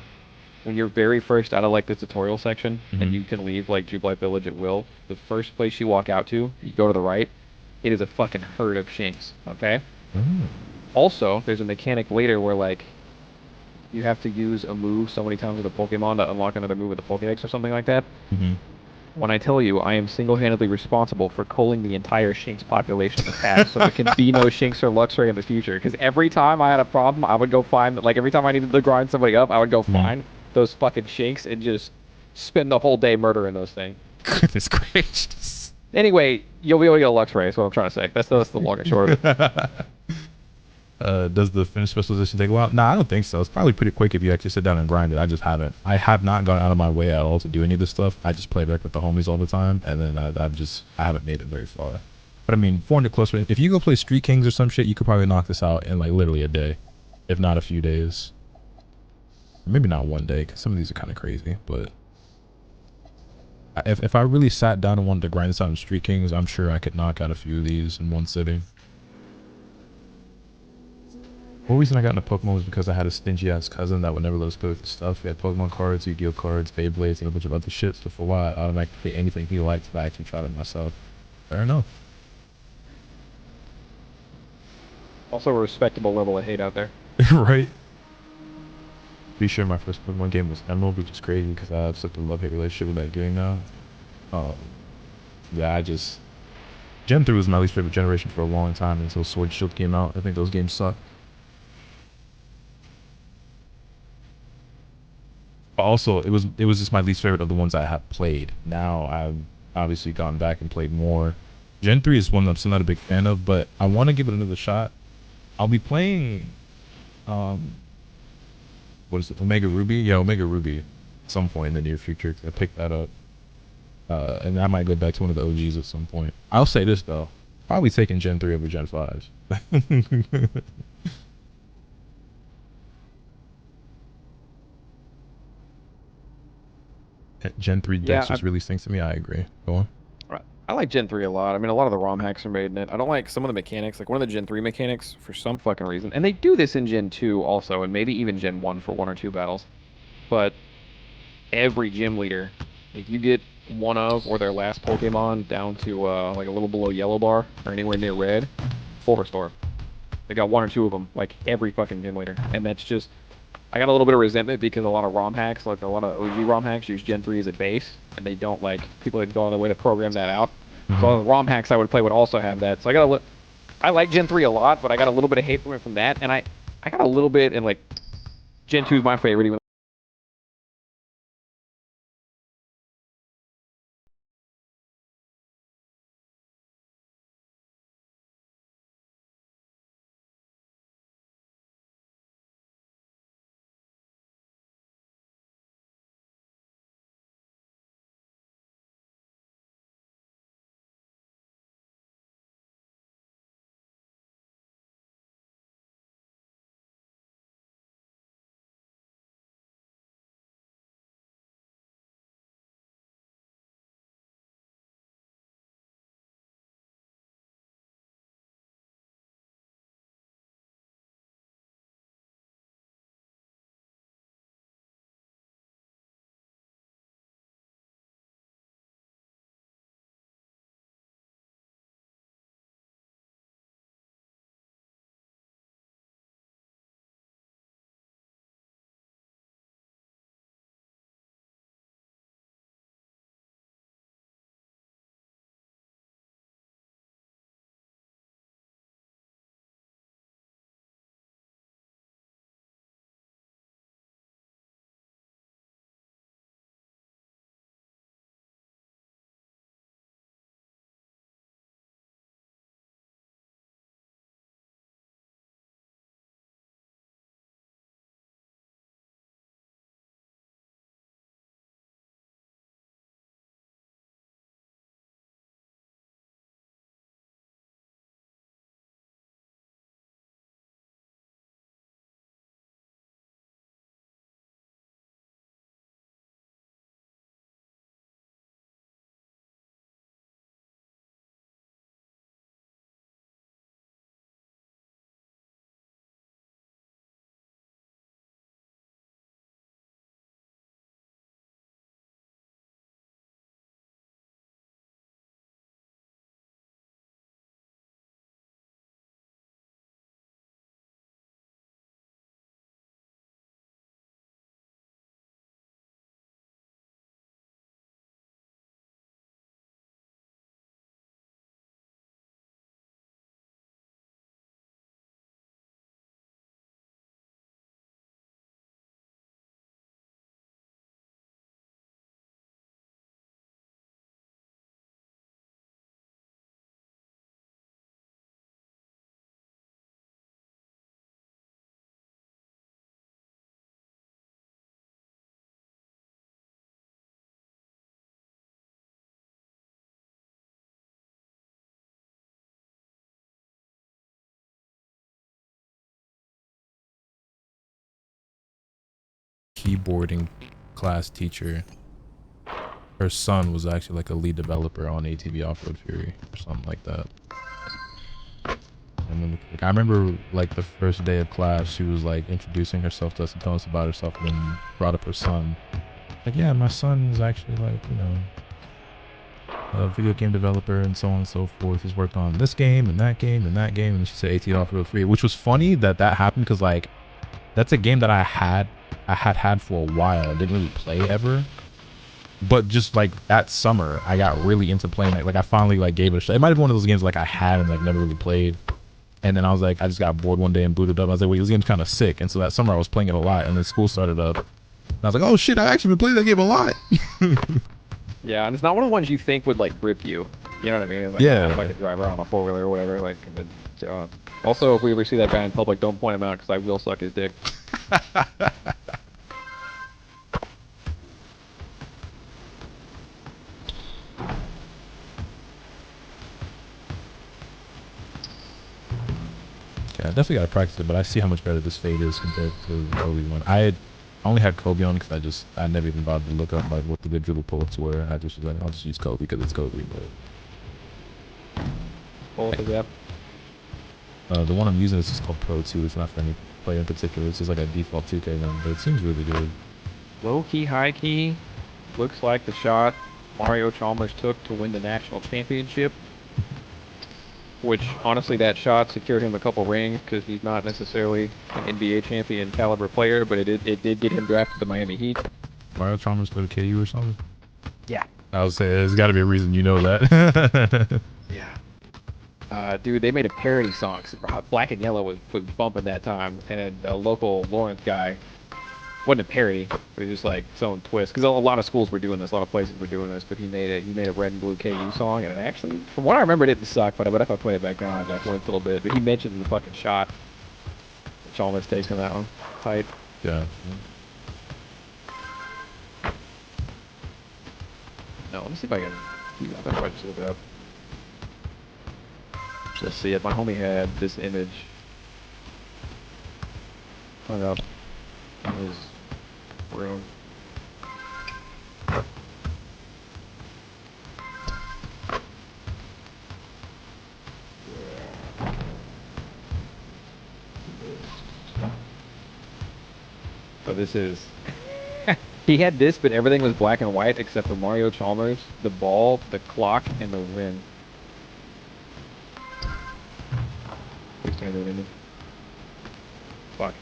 When you're very first out of like the tutorial section, and you can leave like Jubilife Village at will, the first place you walk out to, you go to the right, it is a fucking herd of Shinx. Okay. Also, there's a mechanic later where like you have to use a move so many times with a Pokemon to unlock another move with a Pokédex or something like that. When I tell you, I am single-handedly responsible for culling the entire Shinx population of the past, so there can be no Shinx or Luxray in the future. Because every time I had a problem, I would go find, like every time I needed to grind somebody up, I would go find those fucking Shinx and just spend the whole day murdering those things. Goodness gracious. Anyway, you'll be able to get a Luxray, is what I'm trying to say. That's the long and short of it. Does the finished specialization take a while? Nah, I don't think so. It's probably pretty quick if you actually sit down and grind it. I just haven't. I have not gone out of my way at all to do any of this stuff. I just play back with the homies all the time, and then I haven't made it very far. But I mean, 400 close. If you go play Street Kings or some shit, you could probably knock this out in like literally a day, if not a few days. Maybe not one day, because some of these are kind of crazy. But if I really sat down and wanted to grind this out in Street Kings, I'm sure I could knock out a few of these in one sitting. One reason I got into Pokemon was because I had a stingy ass cousin that would never let us play with his stuff. We had Pokemon cards, Yu-Gi-Oh cards, Beyblades, and a bunch of other shit. So for a while, I automatically play anything he liked, but I actually tried it myself. Fair enough. Also a respectable level of hate out there. Right? Be sure my first Pokemon game was Emerald, which is crazy because I have such a love-hate relationship with that game now. Yeah, Gen 3 was my least favorite generation for a long time until Sword Shield came out. I think those games suck. But also, it was just my least favorite of the ones I have played. Now I've obviously gone back and played more. Gen 3 is one that I'm still not a big fan of, but I want to give it another shot. I'll be playing, what is it, Omega Ruby? Yeah, Omega Ruby at some point in the near future. I picked that up. And I might go back to one of the OGs at some point. I'll say this, though. Probably taking Gen 3 over Gen 5. Gen 3 decks just really stinks to me. I agree. Go on. I like Gen 3 a lot. I mean, a lot of the ROM hacks are made in it. I don't like some of the mechanics. Like one of the Gen 3 mechanics, for some fucking reason. And they do this in Gen 2 also, and maybe even Gen 1 for 1 or 2 battles. But every gym leader, if you get one of or their last Pokemon down to like a little below yellow bar or anywhere near red, full restore. They got 1 or 2 of them, like every fucking gym leader. And that's just... I got a little bit of resentment because a lot of ROM hacks, like a lot of OG ROM hacks, use Gen 3 as a base, and they don't like people that go on the way to program that out. So the ROM hacks I would play would also have that. So I like Gen 3 a lot, but I got a little bit of hate from that, and I got a little bit, and like Gen 2 is my favorite. Even Keyboarding class teacher. Her son was actually like a lead developer on ATV Off-Road Fury or something like that. And then, like, I remember like the first day of class, she was like introducing herself to us and telling us about herself, and then brought up her son. Like, yeah, my son is actually like, you know, a video game developer and so on and so forth. He's worked on this game and that game and that game. And she said ATV Off-Road Fury, which was funny that happened because like that's a game that I had for a while. I didn't really play ever. But just like that summer, I got really into playing it. Like I finally like gave it a shot. It might have been one of those games like I had and like never really played. And then I was like, I just got bored one day and booted up. I was like, wait, this game's kind of sick. And so that summer I was playing it a lot. And then school started up. And I was like, oh shit, I actually been playing that game a lot. Yeah, and it's not one of the ones you think would like grip you. You know what I mean? It's like, Yeah. If I could drive around on a 4-wheeler or whatever. Like, also, if we ever see that guy in public, don't point him out because I will suck his dick. Yeah, I definitely gotta practice it, but I see how much better this fade is compared to the Kobe one. I only had Kobe on because I never even bothered to look up like what the good dribble pull-ups were. I just was like, I'll just use Kobe because it's Kobe. Both of them. But the one I'm using is just called Pro 2. It's not for any player in particular. It's just like a default 2K gun, but it seems really good. Low key, high key. Looks like the shot Mario Chalmers took to win the national championship. Which, honestly, that shot secured him a couple rings because he's not necessarily an NBA champion caliber player, but it did get him drafted to the Miami Heat. Mario Chalmers go to KU or something? Yeah. I would say there's got to be a reason you know that. Yeah. Dude, they made a parody song. Black and Yellow was bumping that time, and a local Lawrence guy, wasn't a parody, but it was just like its own twist. Because a lot of schools were doing this, a lot of places were doing this, but he made a red and blue KU song, and it actually, from what I remember, it didn't suck. But if I play it back down, I'd like went a little bit. But he mentioned the fucking shot. Chalmers takes on that one. Tight. Yeah. No, let me see if I can. I bet I just look it up. Just see it. My homie had this image hung up in his room. So this is. He had this, but everything was black and white except for Mario Chalmers, the ball, the clock, and the ring. Please turn it into. Fuck.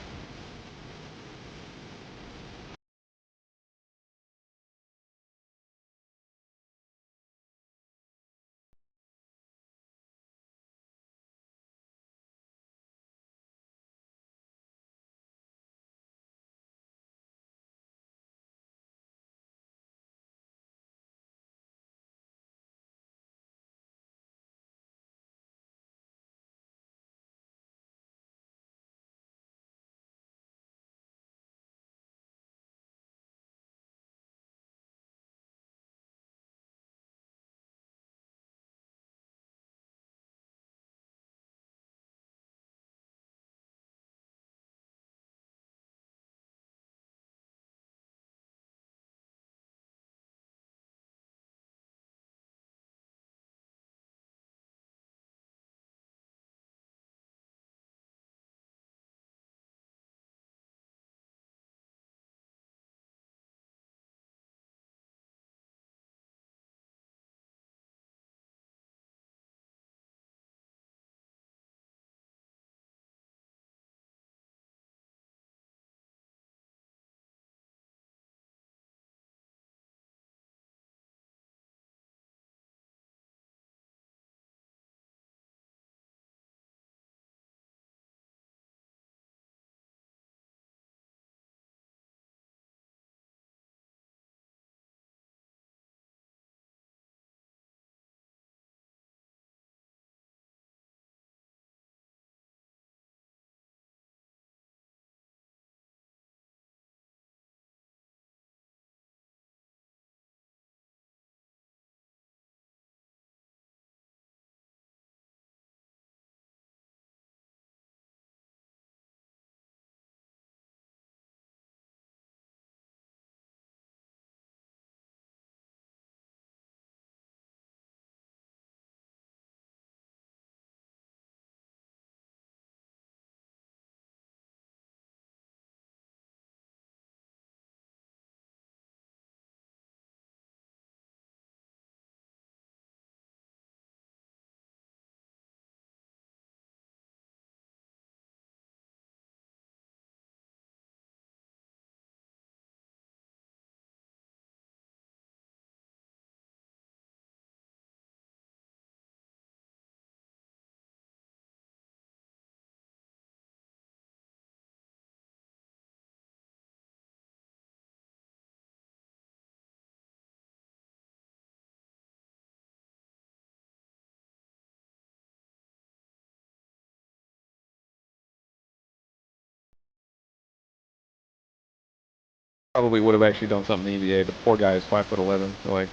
Probably would have actually done something in the NBA. The poor guy is 5'11", so like,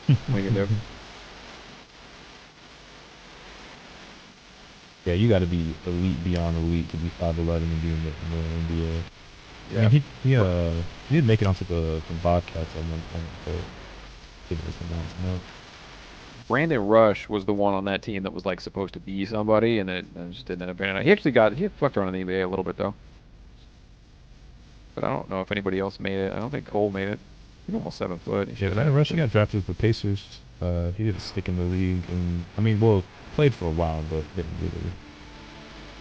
what you can do? Yeah, you got to be elite beyond elite to be 5'11" and be in the NBA. Yeah. I mean, he did make it onto the Bobcats at one point, but it wasn't enough. Brandon Rush was the one on that team that was like supposed to be somebody, and it just didn't end up panning out. He fucked around in the NBA a little bit though, but I don't know if anybody else made it. I don't think Cole made it. He's almost 7 foot. Yeah, Brandon Rush, he got drafted for Pacers. He didn't stick in the league, and I mean, well, played for a while, but didn't really.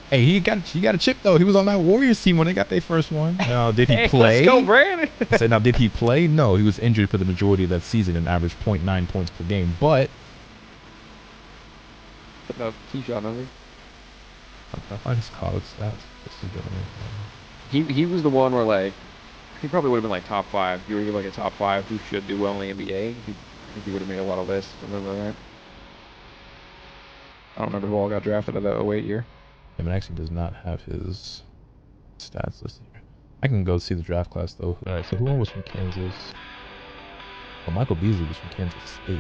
Hey, he got a chip though. He was on that Warriors team when they got their first one. Now, did he play? Let's go, Brandon. I said, now did he play? No, he was injured for the majority of that season and averaged 0.9 points per game. But No, key shot under. I find his college stats. He was the one where like he probably would have been like top 5. If you were to give like a top 5 who should do well in the NBA, I think he would have made a lot of lists. Remember that? I don't remember who all got drafted of that 08 year. Yeah, but actually does not have his stats listed here. I can go see the draft class though. All right, so who was from Kansas? Well, Michael Beasley was from Kansas State.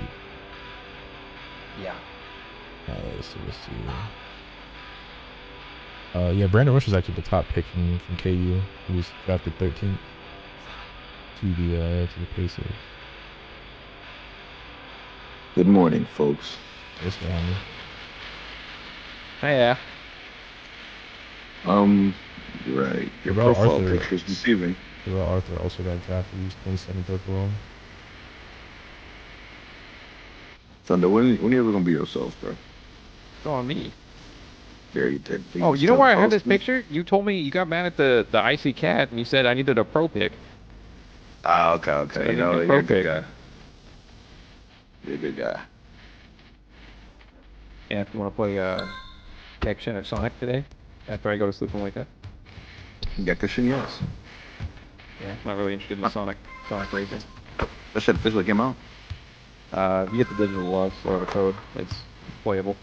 Yeah. Let's see. Yeah, Brandon Rush was actually the top pick from KU. He was drafted 13th to the Pacers. Good morning, folks. Yes, man. Hey, yeah. Right. Your Terrell profile Arthur. picture is deceiving. Terrell Arthur also got drafted. He was 27th overall. Thunder, when you ever gonna be yourself, bro? It's on me. There you did. Oh, you know where I had this picture? You told me you got mad at the icy cat, and you said I needed a pro pick. Ah, okay. So You know, pro you're a good pick. guy. You're a good guy. Yeah, if you want to play Protection at Sonic today, after I go to sleep and wake up. Gekishin, yes. Yeah, not really interested in the Sonic racing. That shit officially came out. You get the digital logs or the code. It's playable.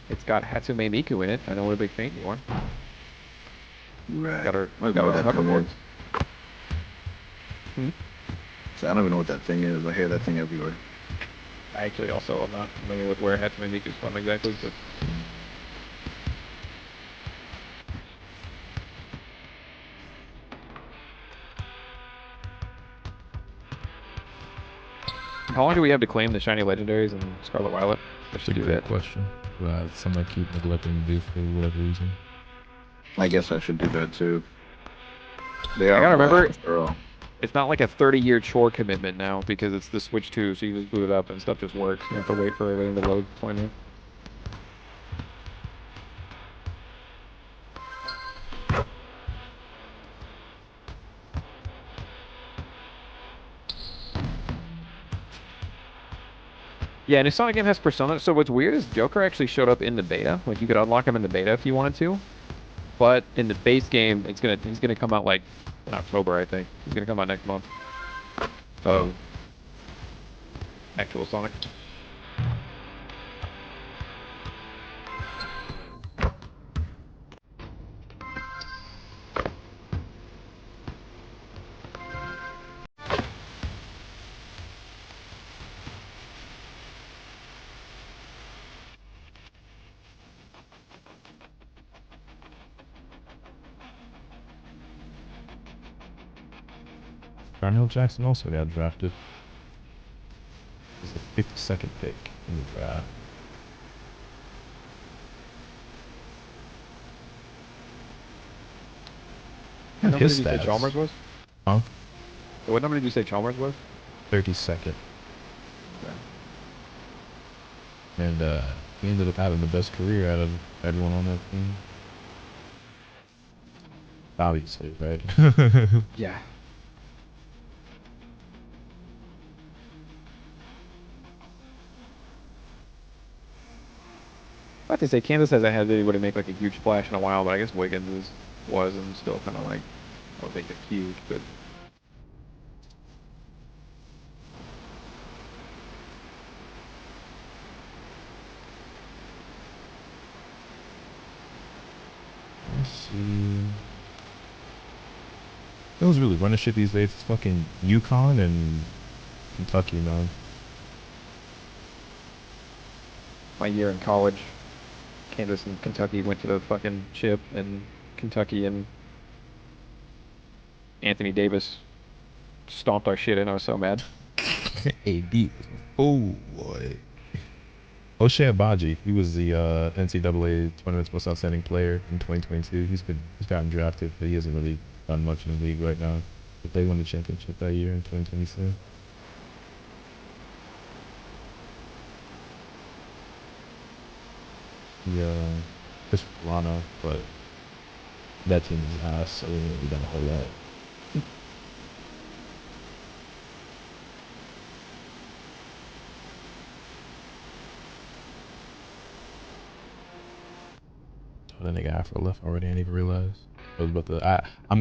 It's got Hatsume Miku in it. I know what a big fan you are. Right. Got her. I don't Got know her what that thing hoverboard. is. So I don't even know what that thing is. I hear that thing everywhere. I actually also am not familiar with where Hatsume Miku's from exactly, but how long do we have to claim the shiny legendaries and Scarlet Violet? That's a great question. Something I keep neglecting to do for whatever reason. I guess I should do that too. They are. I gotta remember, after all. it's not like a 30-year chore commitment now because it's the Switch 2, so you just boot it up and stuff just works. You don't have to wait for everything to load for you. Yeah, and a Sonic game has Persona, so what's weird is Joker actually showed up in the beta. Like, you could unlock him in the beta if you wanted to. But in the base game, he's gonna come out, like, in October, I think. He's gonna come out next month. Oh. Actual Sonic. Darnell Jackson also got drafted. He's the 52nd pick in the draft. What number His did you say stats. Chalmers was? Huh? What number did you say Chalmers was? 32nd. And he ended up having the best career out of everyone on that team. Obviously, right? Yeah. I have to say, Kansas hasn't had anybody make like a huge splash in a while, but I guess Wiggins was and still kind of like, I don't think it's huge, but Let's see. who's really running shit these days? It's fucking UConn and Kentucky, man. My year in college, Kansas and Kentucky went to the fucking chip, and Kentucky and Anthony Davis stomped our shit in. I was so mad. AD. Oh boy. O'Shea Abaji, he was the NCAA tournament's most outstanding player in 2022. He's gotten drafted, but he hasn't really done much in the league right now. But they won the championship that year in 2022. Yeah, Chris Lana, but that team is ass, so we ain't really done a whole lot. Oh, that nigga Afro left already. I didn't even realize. I was about to. I'm